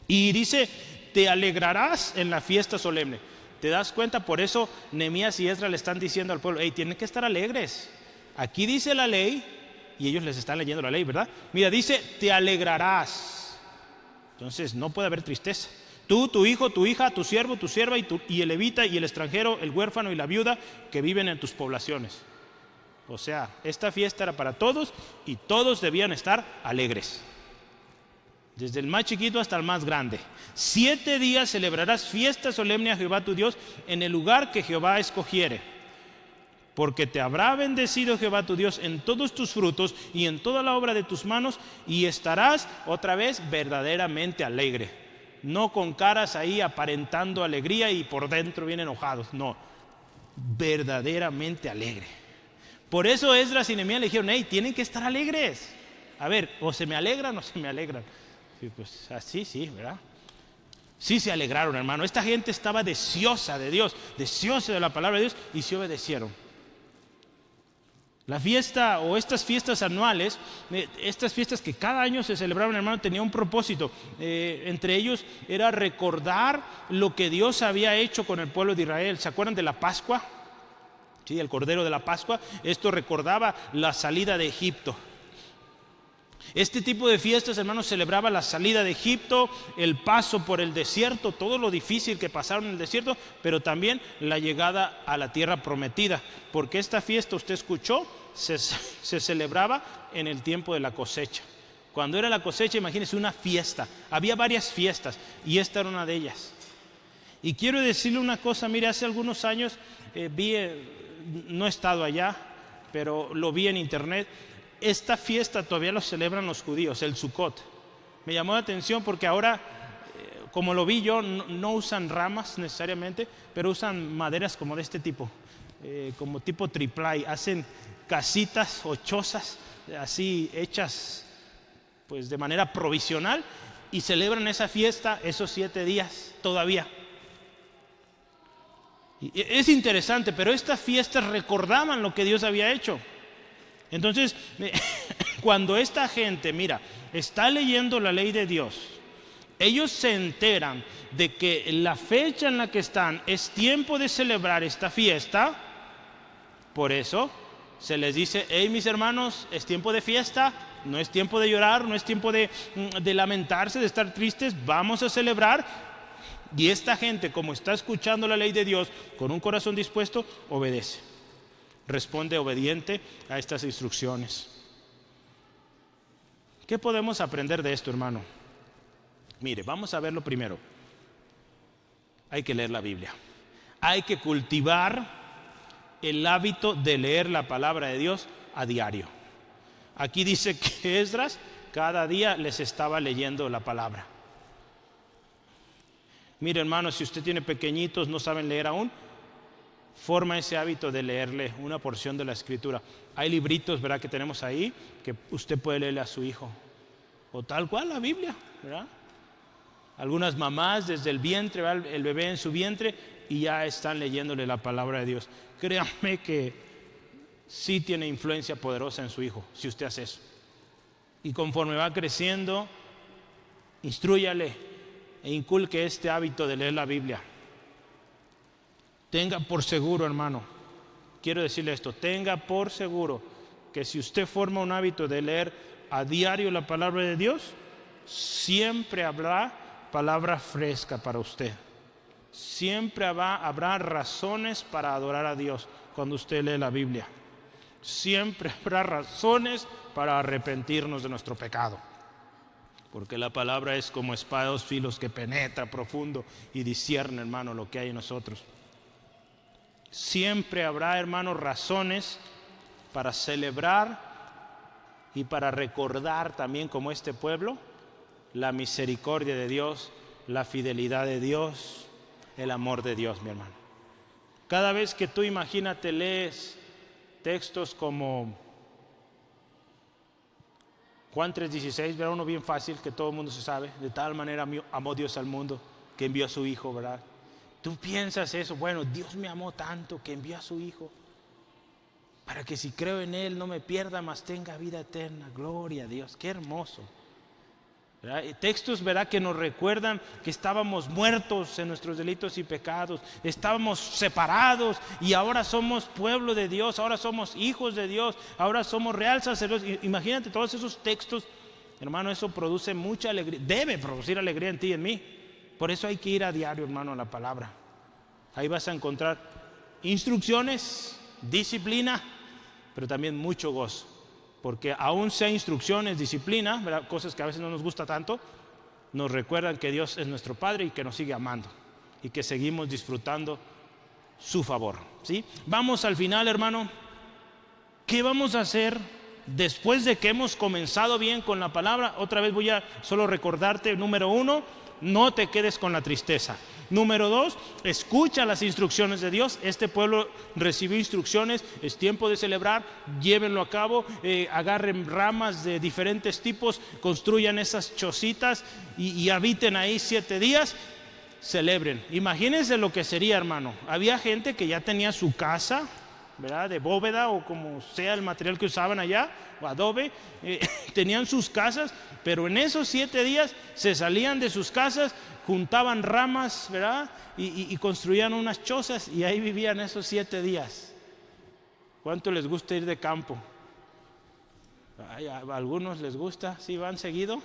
Y dice, te alegrarás en la fiesta solemne. ¿Te das cuenta? Por eso Nehemías y Esdras le están diciendo al pueblo: hey, tienen que estar alegres. Aquí dice la ley y ellos les están leyendo la ley, ¿verdad? Mira, dice, te alegrarás. Entonces no puede haber tristeza. Tú, tu hijo, tu hija, tu siervo, tu sierva y el levita y el extranjero, el huérfano y la viuda que viven en tus poblaciones. O sea, esta fiesta era para todos y todos debían estar alegres. Desde el más chiquito hasta el más grande. 7 días celebrarás fiesta solemne a Jehová tu Dios en el lugar que Jehová escogiere. Porque te habrá bendecido Jehová tu Dios en todos tus frutos y en toda la obra de tus manos, y estarás otra vez verdaderamente alegre. No con caras ahí aparentando alegría y por dentro bien enojados. No, verdaderamente alegre. Por eso Esdras y Nehemías le dijeron: hey, tienen que estar alegres. A ver, o se me alegran o se me alegran. Sí, pues así sí, ¿verdad? Sí se alegraron, hermano. Esta gente estaba deseosa de Dios, deseosa de la palabra de Dios, y se obedecieron. La fiesta o estas fiestas anuales, estas fiestas que cada año se celebraban, hermano, tenía un propósito. Entre ellos era recordar lo que Dios había hecho con el pueblo de Israel. ¿Se acuerdan de la Pascua? Sí, el Cordero de la Pascua. Esto recordaba la salida de Egipto. Este tipo de fiestas, hermanos, celebraba la salida de Egipto, el paso por el desierto, todo lo difícil que pasaron en el desierto, pero también la llegada a la tierra prometida. Porque esta fiesta, usted escuchó, se celebraba en el tiempo de la cosecha. Cuando era la cosecha, imagínense una fiesta. Había varias fiestas y esta era una de ellas. Y quiero decirle una cosa, mire, hace algunos años no he estado allá, pero lo vi en internet. Esta fiesta todavía lo celebran los judíos, el Sukkot. Me llamó la atención porque ahora, como lo vi yo, no usan ramas necesariamente, pero usan maderas como de este tipo, como tipo triplay. Hacen casitas o chozas así hechas pues de manera provisional y celebran esa fiesta esos 7 días todavía. Y es interesante, pero estas fiestas recordaban lo que Dios había hecho. Entonces, cuando esta gente, mira, está leyendo la ley de Dios, ellos se enteran de que la fecha en la que están es tiempo de celebrar esta fiesta. Por eso se les dice: hey, mis hermanos, es tiempo de fiesta, no es tiempo de llorar, no es tiempo de lamentarse, de estar tristes, vamos a celebrar. Y esta gente, como está escuchando la ley de Dios con un corazón dispuesto, obedece. Responde obediente a estas instrucciones. ¿Qué podemos aprender de esto, hermano? Mire, vamos a verlo primero. Hay que leer la Biblia. Hay que cultivar el hábito de leer la palabra de Dios a diario. Aquí dice que Esdras cada día les estaba leyendo la palabra. Mire, hermano, si usted tiene pequeñitos, no saben leer aún, forma ese hábito de leerle una porción de la Escritura. Hay libritos, ¿verdad?, que tenemos ahí que usted puede leerle a su hijo. O tal cual la Biblia, ¿verdad? Algunas mamás desde el vientre, ¿verdad?, el bebé en su vientre, y ya están leyéndole la palabra de Dios. Créanme que sí tiene influencia poderosa en su hijo, si usted hace eso. Y conforme va creciendo, instrúyale e inculque este hábito de leer la Biblia. Tenga por seguro, hermano, quiero decirle esto, tenga por seguro que si usted forma un hábito de leer a diario la palabra de Dios, siempre habrá palabra fresca para usted. Siempre habrá razones para adorar a Dios cuando usted lee la Biblia. Siempre habrá razones para arrepentirnos de nuestro pecado. Porque la palabra es como espada de 2 filos que penetra profundo y discierne, hermano, lo que hay en nosotros. Siempre habrá, hermanos, razones para celebrar y para recordar también, como este pueblo, la misericordia de Dios, la fidelidad de Dios, el amor de Dios, mi hermano. Cada vez que tú, imagínate, lees textos como Juan 3:16, verá, uno bien fácil que todo el mundo se sabe: de tal manera amó Dios al mundo que envió a su Hijo, ¿verdad? Tú piensas eso, bueno, Dios me amó tanto que envió a su Hijo para que si creo en Él no me pierda, mas tenga vida eterna. Gloria a Dios, qué hermoso, ¿verdad? Textos, ¿verdad?, que nos recuerdan que estábamos muertos en nuestros delitos y pecados, estábamos separados y ahora somos pueblo de Dios, ahora somos hijos de Dios, ahora somos real sacerdotes. Imagínate todos esos textos, hermano, eso produce mucha alegría, debe producir alegría en ti y en mí. Por eso hay que ir a diario, hermano, a la palabra. Ahí vas a encontrar instrucciones, disciplina, pero también mucho gozo. Porque aún sea instrucciones, disciplina, ¿verdad?, cosas que a veces no nos gusta tanto, nos recuerdan que Dios es nuestro Padre y que nos sigue amando y que seguimos disfrutando su favor, ¿sí? Vamos al final, hermano. ¿Qué vamos a hacer después de que hemos comenzado bien con la palabra? Otra vez voy a solo recordarte: número 1, no te quedes con la tristeza. Número 2, escucha las instrucciones de Dios. Este pueblo recibió instrucciones, es tiempo de celebrar, llévenlo a cabo, agarren ramas de diferentes tipos, construyan esas chocitas y habiten ahí 7 días, celebren. Imagínense lo que sería, hermano. Había gente que ya tenía su casa, ¿verdad? De bóveda o como sea el material que usaban allá, o adobe, tenían sus casas, pero en esos 7 días se salían de sus casas, juntaban ramas, ¿verdad? Y construían unas chozas y ahí vivían esos 7 días. ¿Cuánto les gusta ir de campo? A algunos les gusta, ¿sí van seguido?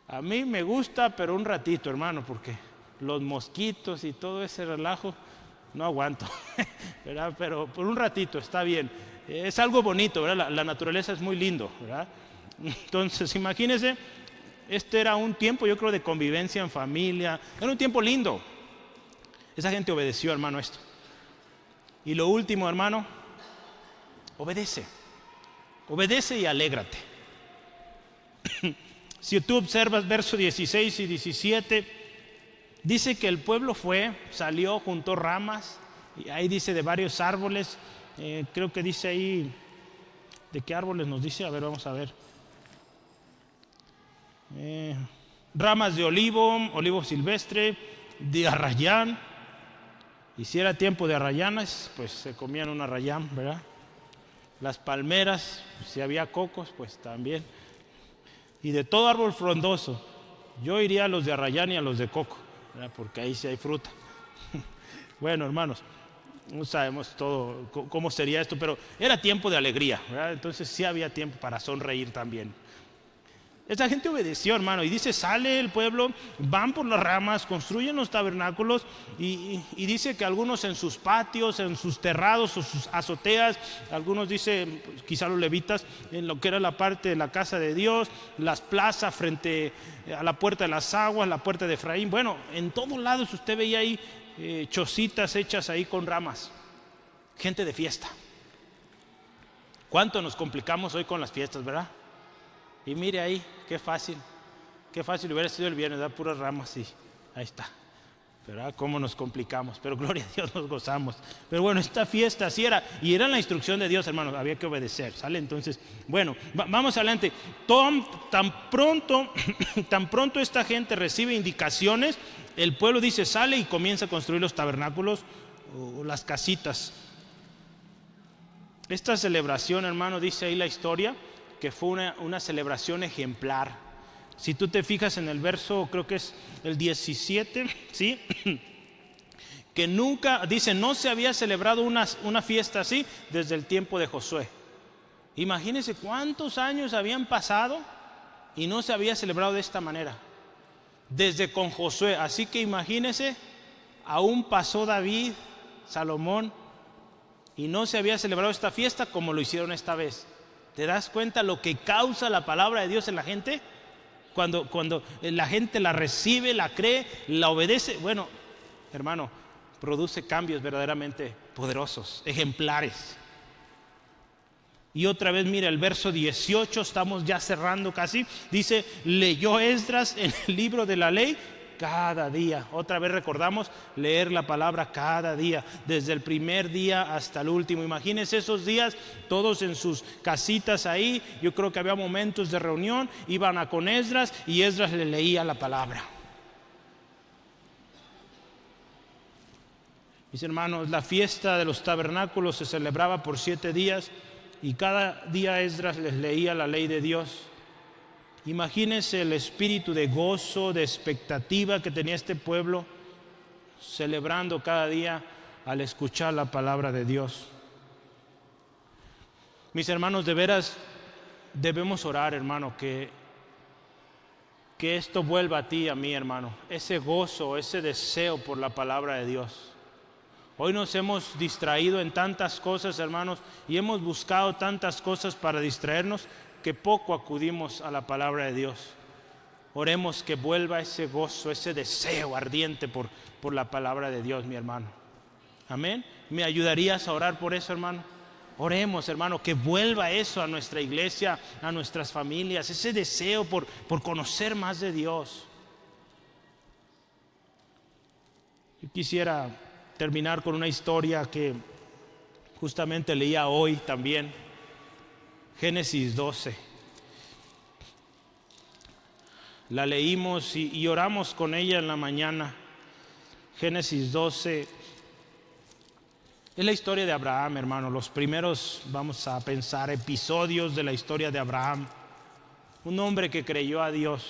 A mí me gusta, pero un ratito, hermano, porque los mosquitos y todo ese relajo no aguanto, ¿verdad? Pero por un ratito está bien. Es algo bonito, ¿verdad? La naturaleza es muy lindo, ¿verdad? Entonces, imagínense, este era un tiempo, yo creo, de convivencia en familia. Era un tiempo lindo. Esa gente obedeció, hermano, esto. Y lo último, hermano, obedece. Obedece y alégrate. Si tú observas versos 16 y 17, dice que el pueblo salió, juntó ramas, y ahí dice de varios árboles, creo que dice ahí, ¿de qué árboles nos dice? A ver, vamos a ver. Ramas de olivo silvestre, de arrayán, y si era tiempo de arrayanes, pues se comían un arrayán, ¿verdad? Las palmeras, si había cocos, pues también. Y de todo árbol frondoso, yo iría a los de arrayán y a los de coco, ¿verdad? Porque ahí sí hay fruta. Bueno, hermanos, no sabemos todo cómo sería esto, pero era tiempo de alegría, ¿verdad? Entonces sí había tiempo para sonreír también. Esa gente obedeció, hermano, y dice, sale el pueblo, van por las ramas, construyen los tabernáculos, y dice que algunos en sus patios, en sus terrados o sus azoteas, algunos dice, pues, quizá los levitas, en lo que era la parte de la casa de Dios, las plazas frente a la puerta de las aguas, la puerta de Efraín, bueno, en todos lados usted veía ahí chocitas hechas ahí con ramas, gente de fiesta. ¿Cuánto nos complicamos hoy con las fiestas, verdad? Y mire ahí, qué fácil hubiera sido el viernes, da puras ramas y ahí está. ¿Verdad? Cómo nos complicamos, pero gloria a Dios, nos gozamos. Pero bueno, esta fiesta así era, y era la instrucción de Dios, hermanos, había que obedecer, ¿sale? Entonces, bueno, vamos adelante. Tan pronto esta gente recibe indicaciones, el pueblo dice, sale y comienza a construir los tabernáculos o las casitas. Esta celebración, hermano, dice ahí la historia, que fue una celebración ejemplar. Si tú te fijas en el verso, creo que es el 17, ¿sí? Que nunca, dice, no se había celebrado una fiesta así desde el tiempo de Josué. Imagínense cuántos años habían pasado y no se había celebrado de esta manera. Desde con Josué, así que imagínense, aún pasó David, Salomón, y no se había celebrado esta fiesta como lo hicieron esta vez. ¿Te das cuenta lo que causa la palabra de Dios en la gente? Cuando la gente la recibe, la cree, la obedece, bueno, hermano, produce cambios verdaderamente poderosos, ejemplares. Y otra vez, mira, el verso 18, estamos ya cerrando casi, dice, leyó Esdras en el libro de la ley cada día. Otra vez recordamos leer la palabra cada día, desde el primer día hasta el último. Imagínense esos días, todos en sus casitas ahí. Yo creo que había momentos de reunión, iban a con Esdras y Esdras le leía la palabra. Mis hermanos, la fiesta de los tabernáculos se celebraba por 7 días y cada día Esdras les leía la ley de Dios. Imagínense el espíritu de gozo, de expectativa que tenía este pueblo, celebrando cada día al escuchar la palabra de Dios. Mis hermanos, de veras debemos orar, hermano, que esto vuelva a ti y a mí, hermano, ese gozo, ese deseo por la palabra de Dios. Hoy nos hemos distraído en tantas cosas, hermanos, y hemos buscado tantas cosas para distraernos, que poco acudimos a la palabra de Dios. Oremos que vuelva ese gozo, ese deseo ardiente por la palabra de Dios, mi hermano. Amén. ¿Me ayudarías a orar por eso, hermano? Oremos, hermano, que vuelva eso a nuestra iglesia, a nuestras familias, ese deseo por conocer más de Dios. Yo quisiera terminar con una historia que justamente leía hoy también. Génesis 12. La leímos y oramos con ella en la mañana. Génesis 12. Es la historia de Abraham, hermano. Los primeros, vamos a pensar, episodios de la historia de Abraham. Un hombre que creyó a Dios.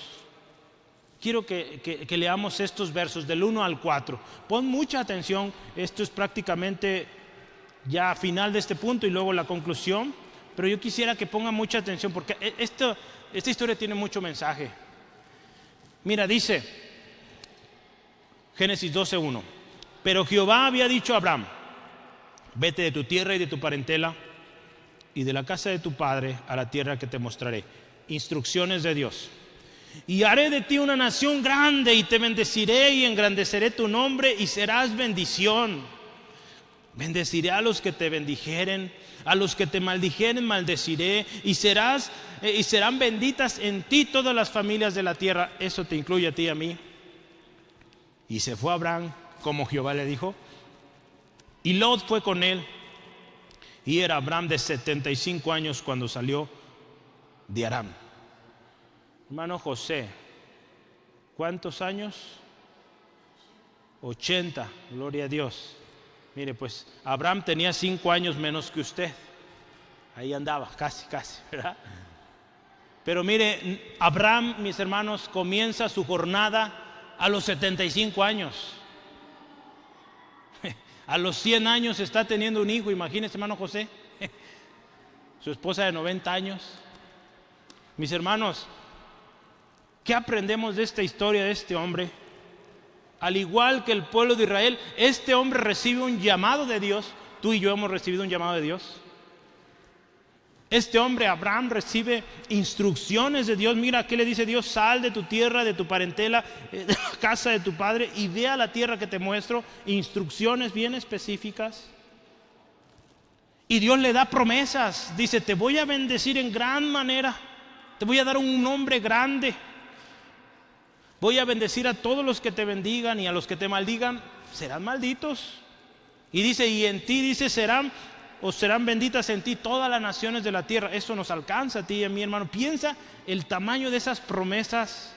Quiero que leamos estos versos del 1 al 4. Pon mucha atención. Esto es prácticamente ya final de este punto y luego la conclusión. Pero yo quisiera que pongan mucha atención porque esta historia tiene mucho mensaje. Mira, dice Génesis 12:1. Pero Jehová había dicho a Abraham: vete de tu tierra y de tu parentela y de la casa de tu padre a la tierra que te mostraré. Instrucciones de Dios. Y haré de ti una nación grande y te bendeciré y engrandeceré tu nombre y serás bendición. Bendeciré a los que te bendijeren, a los que te maldijeren maldeciré y serán benditas en ti todas las familias de la tierra. Eso te incluye a ti y a mí. Y se fue Abraham como Jehová le dijo. Y Lot fue con él, y era Abraham de 75 años cuando salió de Aram. Hermano José, ¿cuántos años? 80, gloria a Dios. Mire, pues Abraham tenía 5 años menos que usted. Ahí andaba, casi, ¿verdad? Pero mire, Abraham, mis hermanos, comienza su jornada a los 75 años. A los 100 años está teniendo un hijo, imagínese, hermano José. Su esposa de 90 años. Mis hermanos, ¿qué aprendemos de esta historia de este hombre? Al igual que el pueblo de Israel, este hombre recibe un llamado de Dios. Tú y yo hemos recibido un llamado de Dios. Este hombre, Abraham, recibe instrucciones de Dios. Mira, ¿qué le dice Dios? Sal de tu tierra, de tu parentela, de la casa de tu padre y ve a la tierra que te muestro. Instrucciones bien específicas. Y Dios le da promesas. Dice, te voy a bendecir en gran manera. Te voy a dar un nombre grande. Voy a bendecir a todos los que te bendigan y a los que te maldigan serán malditos. Y dice, y en ti, dice, serán benditas en ti todas las naciones de la tierra. Eso nos alcanza a ti y a mí, hermano. Piensa el tamaño de esas promesas.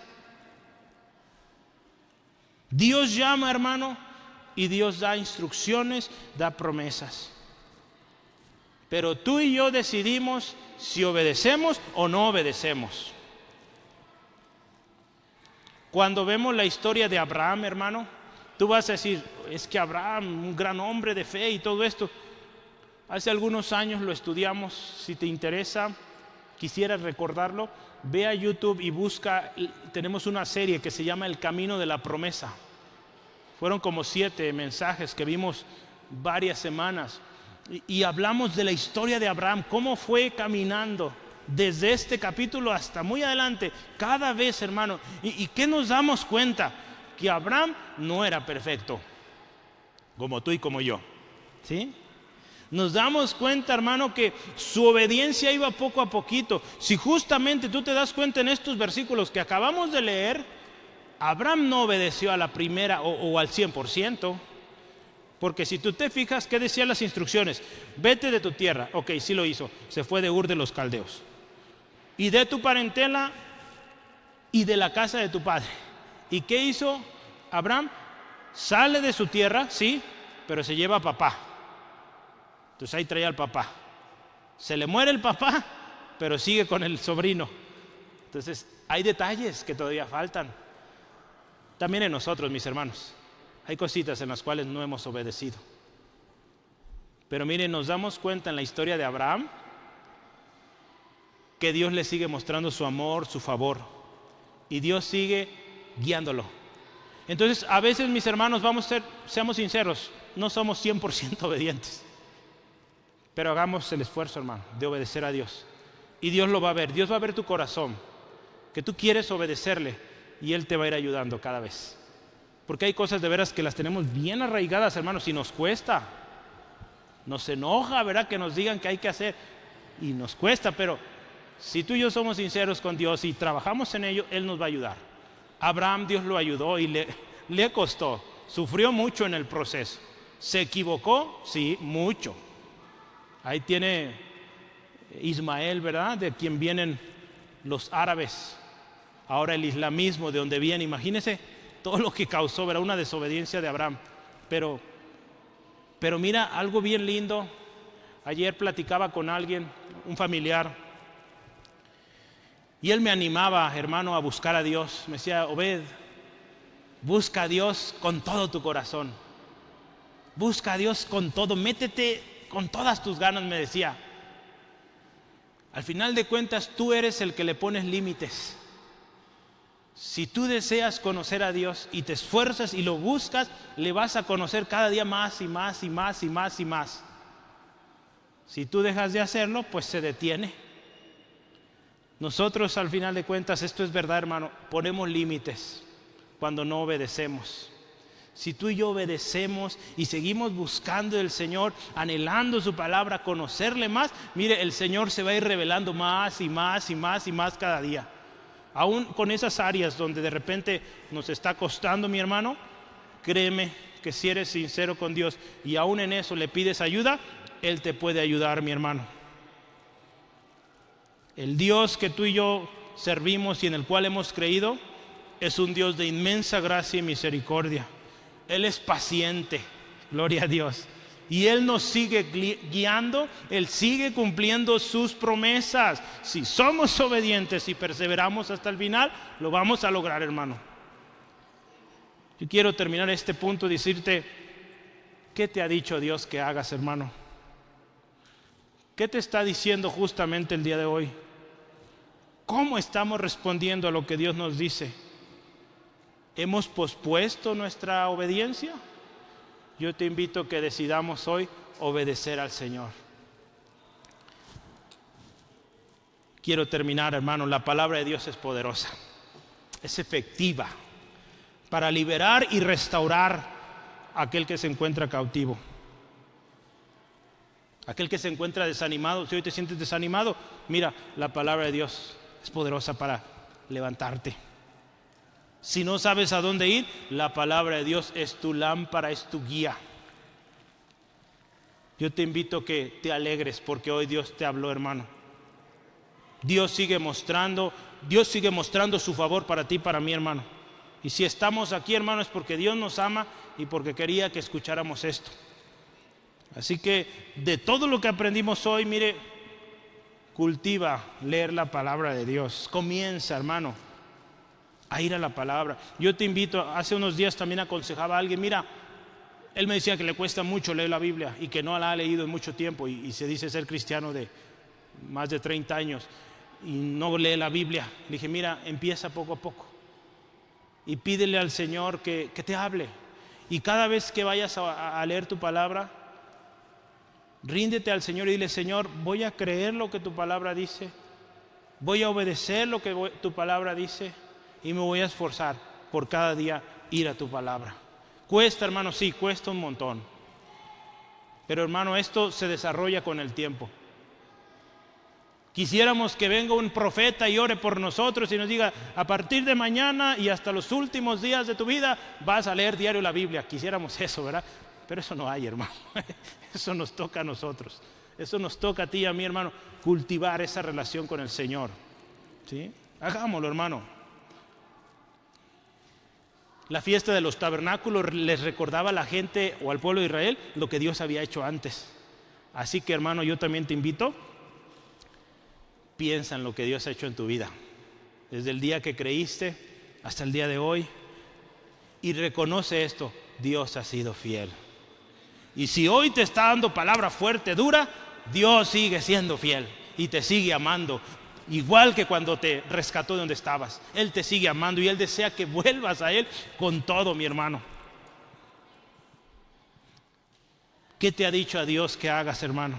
Dios llama, hermano, y Dios da instrucciones, da promesas. Pero tú y yo decidimos si obedecemos o no obedecemos. Cuando vemos la historia de Abraham, hermano, tú vas a decir, es que Abraham, un gran hombre de fe y todo esto. Hace algunos años lo estudiamos. Si te interesa, quisieras recordarlo, ve a YouTube y busca. Tenemos una serie que se llama El Camino de la Promesa. Fueron como 7 mensajes que vimos varias semanas. Y hablamos de la historia de Abraham, cómo fue caminando desde este capítulo hasta muy adelante, cada vez, hermano. ¿Y qué nos damos cuenta? Que Abraham no era perfecto, como tú y como yo, ¿sí? Nos damos cuenta, hermano, que su obediencia iba poco a poquito. Si justamente tú te das cuenta en estos versículos que acabamos de leer, Abraham no obedeció a la primera o al 100%. Porque si tú te fijas, ¿qué decían las instrucciones? Vete de tu tierra. Ok, sí lo hizo. Se fue de Ur de los Caldeos. Y de tu parentela y de la casa de tu padre. ¿Y qué hizo Abraham? Sale de su tierra, sí, pero se lleva a papá. Entonces ahí traía al papá. Se le muere el papá, pero sigue con el sobrino. Entonces hay detalles que todavía faltan. También en nosotros, mis hermanos. Hay cositas en las cuales no hemos obedecido. Pero miren, nos damos cuenta en la historia de Abraham que Dios le sigue mostrando su amor, su favor. Y Dios sigue guiándolo. Entonces, a veces, mis hermanos, seamos sinceros, no somos 100% obedientes. Pero hagamos el esfuerzo, hermano, de obedecer a Dios. Y Dios lo va a ver. Dios va a ver tu corazón, que tú quieres obedecerle, y Él te va a ir ayudando cada vez. Porque hay cosas de veras que las tenemos bien arraigadas, hermanos, y nos cuesta. Nos enoja, ¿verdad?, que nos digan que hay que hacer. Y nos cuesta, pero si tú y yo somos sinceros con Dios y trabajamos en ello, Él nos va a ayudar. Abraham, Dios lo ayudó y le costó. Sufrió mucho en el proceso. ¿Se equivocó? Sí, mucho. Ahí tiene Ismael, ¿verdad?, de quien vienen los árabes. Ahora el islamismo, de donde viene. Imagínense todo lo que causó, ¿verdad?, una desobediencia de Abraham. Pero Pero mira, algo bien lindo. Ayer platicaba con alguien, un familiar, y él me animaba, hermano, a buscar a Dios. Me decía: Obed, busca a Dios con todo tu corazón. Busca a Dios con todo, métete con todas tus ganas, me decía. Al final de cuentas, tú eres el que le pones límites. Si tú deseas conocer a Dios y te esfuerzas y lo buscas, le vas a conocer cada día más y más y más y más y más. Si tú dejas de hacerlo, pues se detiene. Nosotros, al final de cuentas, esto es verdad, hermano, ponemos límites cuando no obedecemos. Si tú y yo obedecemos y seguimos buscando del Señor, anhelando su palabra, conocerle más, mire, el Señor se va a ir revelando más y más y más y más cada día. Aún con esas áreas donde de repente nos está costando, mi hermano, créeme que si eres sincero con Dios y aún en eso le pides ayuda, Él te puede ayudar, mi hermano. El Dios que tú y yo servimos y en el cual hemos creído es un Dios de inmensa gracia y misericordia. Él es paciente, gloria a Dios. Y Él nos sigue guiando, Él sigue cumpliendo sus promesas. Si somos obedientes y perseveramos hasta el final, lo vamos a lograr, hermano. Yo quiero terminar este punto y decirte, ¿qué te ha dicho Dios que hagas, hermano? ¿Qué te está diciendo justamente el día de hoy? ¿Cómo estamos respondiendo a lo que Dios nos dice? ¿Hemos pospuesto nuestra obediencia? Yo te invito a que decidamos hoy obedecer al Señor. Quiero terminar, hermano. La palabra de Dios es poderosa, es efectiva para liberar y restaurar a aquel que se encuentra cautivo, aquel que se encuentra desanimado. Si hoy te sientes desanimado, mira, la palabra de Dios es poderosa para levantarte. Si no sabes a dónde ir, la palabra de Dios es tu lámpara, es tu guía. Yo te invito a que te alegres porque hoy Dios te habló, hermano. Dios sigue mostrando su favor para ti y para mí, hermano. Y si estamos aquí, hermano, es porque Dios nos ama y porque quería que escucháramos esto. Así que de todo lo que aprendimos hoy, mire, cultiva leer la palabra de Dios. Comienza, hermano, a ir a la palabra. Yo te invito, hace unos días también aconsejaba a alguien, mira, él me decía que le cuesta mucho leer la Biblia y que no la ha leído en mucho tiempo y se dice ser cristiano de más de 30 años y no lee la Biblia. Le dije, mira, empieza poco a poco y pídele al Señor que te hable. Y cada vez que vayas a leer tu palabra, ríndete al Señor y dile, Señor, voy a creer lo que tu palabra dice, voy a obedecer lo que tu palabra dice y me voy a esforzar por cada día ir a tu palabra. Cuesta, hermano, sí, cuesta un montón. Pero, hermano, esto se desarrolla con el tiempo. Quisiéramos que venga un profeta y ore por nosotros y nos diga, a partir de mañana y hasta los últimos días de tu vida vas a leer diario la Biblia. Quisiéramos eso, ¿verdad? Pero eso no hay, hermano. Eso nos toca a nosotros. Eso nos toca a ti y a mí, hermano, cultivar esa relación con el Señor. ¿Sí? Hagámoslo, hermano. La fiesta de los tabernáculos les recordaba a la gente o al pueblo de Israel lo que Dios había hecho antes. Así que, hermano, yo también te invito, piensa en lo que Dios ha hecho en tu vida, desde el día que creíste hasta el día de hoy, y reconoce esto: Dios ha sido fiel. Y si hoy te está dando palabra fuerte, dura, Dios sigue siendo fiel y te sigue amando. Igual que cuando te rescató de donde estabas, Él te sigue amando y Él desea que vuelvas a Él con todo, mi hermano. ¿Qué te ha dicho a Dios que hagas, hermano?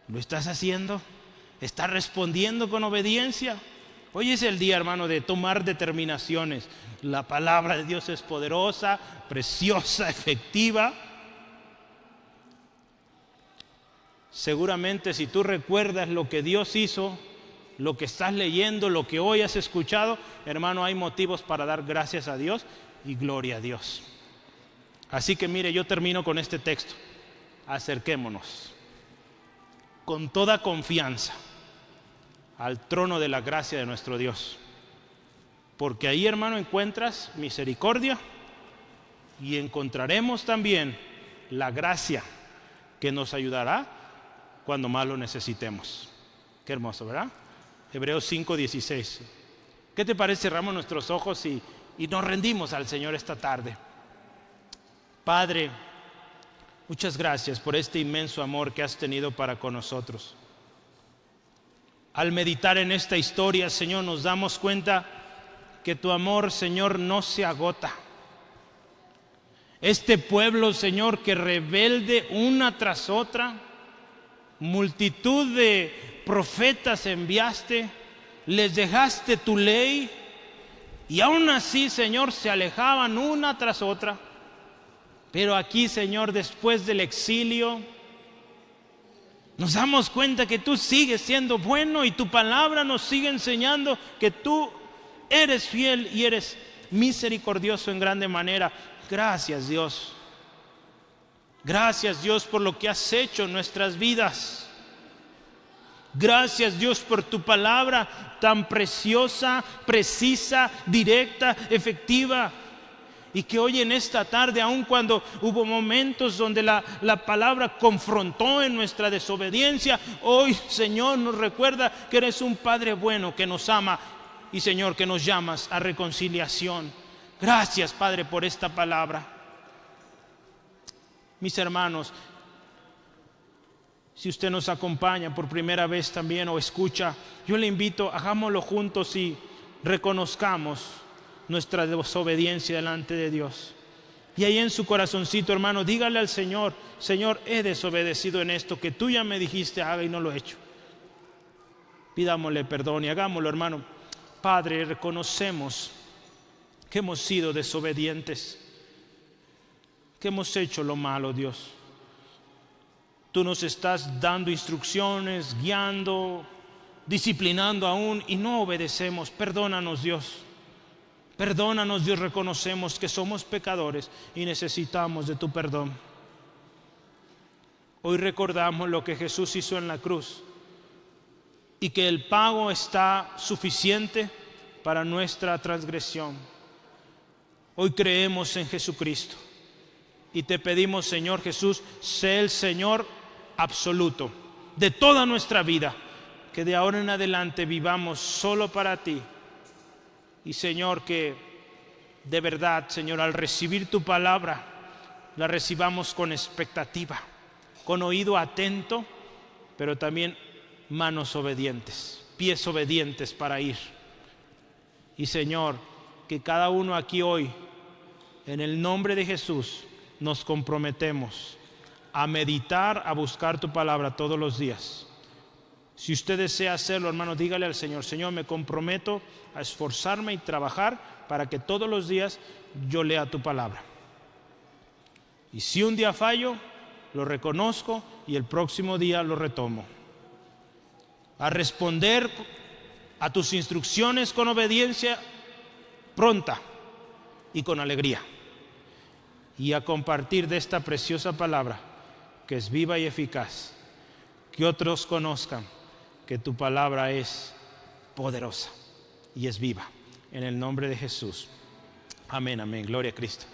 ¿Lo estás haciendo? ¿Estás respondiendo con obediencia? Hoy es el día, hermano, de tomar determinaciones. La palabra de Dios es poderosa, preciosa, efectiva. Seguramente si tú recuerdas lo que Dios hizo, lo que estás leyendo, lo que hoy has escuchado, hermano, hay motivos para dar gracias a Dios y gloria a Dios. Así que mire, yo termino con este texto. Acerquémonos con toda confianza al trono de la gracia de nuestro Dios, porque ahí, hermano, encuentras misericordia y encontraremos también la gracia que nos ayudará cuando más lo necesitemos. Qué hermoso, ¿verdad? Hebreos 5:16. ¿Qué te parece? Cerramos nuestros ojos y nos rendimos al Señor esta tarde. Padre, muchas gracias por este inmenso amor que has tenido para con nosotros. Al meditar en esta historia, Señor, nos damos cuenta que tu amor, Señor, no se agota. Este pueblo, Señor, que rebelde una tras otra, multitud de profetas enviaste, les dejaste tu ley y aún así, Señor, se alejaban una tras otra. Pero aquí, Señor, después del exilio, nos damos cuenta que tú sigues siendo bueno y tu palabra nos sigue enseñando que tú eres fiel y eres misericordioso en grande manera. Gracias, Dios. Gracias, Dios, por lo que has hecho en nuestras vidas. Gracias, Dios, por tu palabra tan preciosa, precisa, directa, efectiva. Y que hoy en esta tarde, aun cuando hubo momentos donde la palabra confrontó en nuestra desobediencia, hoy, Señor, nos recuerda que eres un Padre bueno que nos ama y, Señor, que nos llamas a reconciliación. Gracias, Padre, por esta palabra. Mis hermanos, si usted nos acompaña por primera vez también o escucha, yo le invito, hagámoslo juntos y reconozcamos nuestra desobediencia delante de Dios. Y ahí en su corazoncito, hermano, dígale al Señor: Señor, he desobedecido en esto que tú ya me dijiste haga y no lo he hecho. Pidámosle perdón y hagámoslo, hermano. Padre, reconocemos que hemos sido desobedientes, que hemos hecho lo malo, Dios. Tú nos estás dando instrucciones, guiando, disciplinando aún y no obedecemos. Perdónanos, Dios. Perdónanos, Dios, reconocemos que somos pecadores y necesitamos de tu perdón. Hoy recordamos lo que Jesús hizo en la cruz y que el pago está suficiente para nuestra transgresión. Hoy creemos en Jesucristo y te pedimos, Señor Jesús, sé el Señor absoluto de toda nuestra vida, que de ahora en adelante vivamos solo para ti. Y, Señor, que de verdad, Señor, al recibir tu palabra, la recibamos con expectativa, con oído atento, pero también manos obedientes, pies obedientes para ir. Y, Señor, que cada uno aquí hoy, en el nombre de Jesús, nos comprometemos a meditar, a buscar tu palabra todos los días. Si usted desea hacerlo, hermano, dígale al Señor: Señor, me comprometo a esforzarme y trabajar para que todos los días yo lea tu palabra. Y si un día fallo, lo reconozco y el próximo día lo retomo. A responder a tus instrucciones con obediencia pronta y con alegría. Y a compartir de esta preciosa palabra que es viva y eficaz. Que otros conozcan que tu palabra es poderosa y es viva. En el nombre de Jesús. Amén, amén. Gloria a Cristo.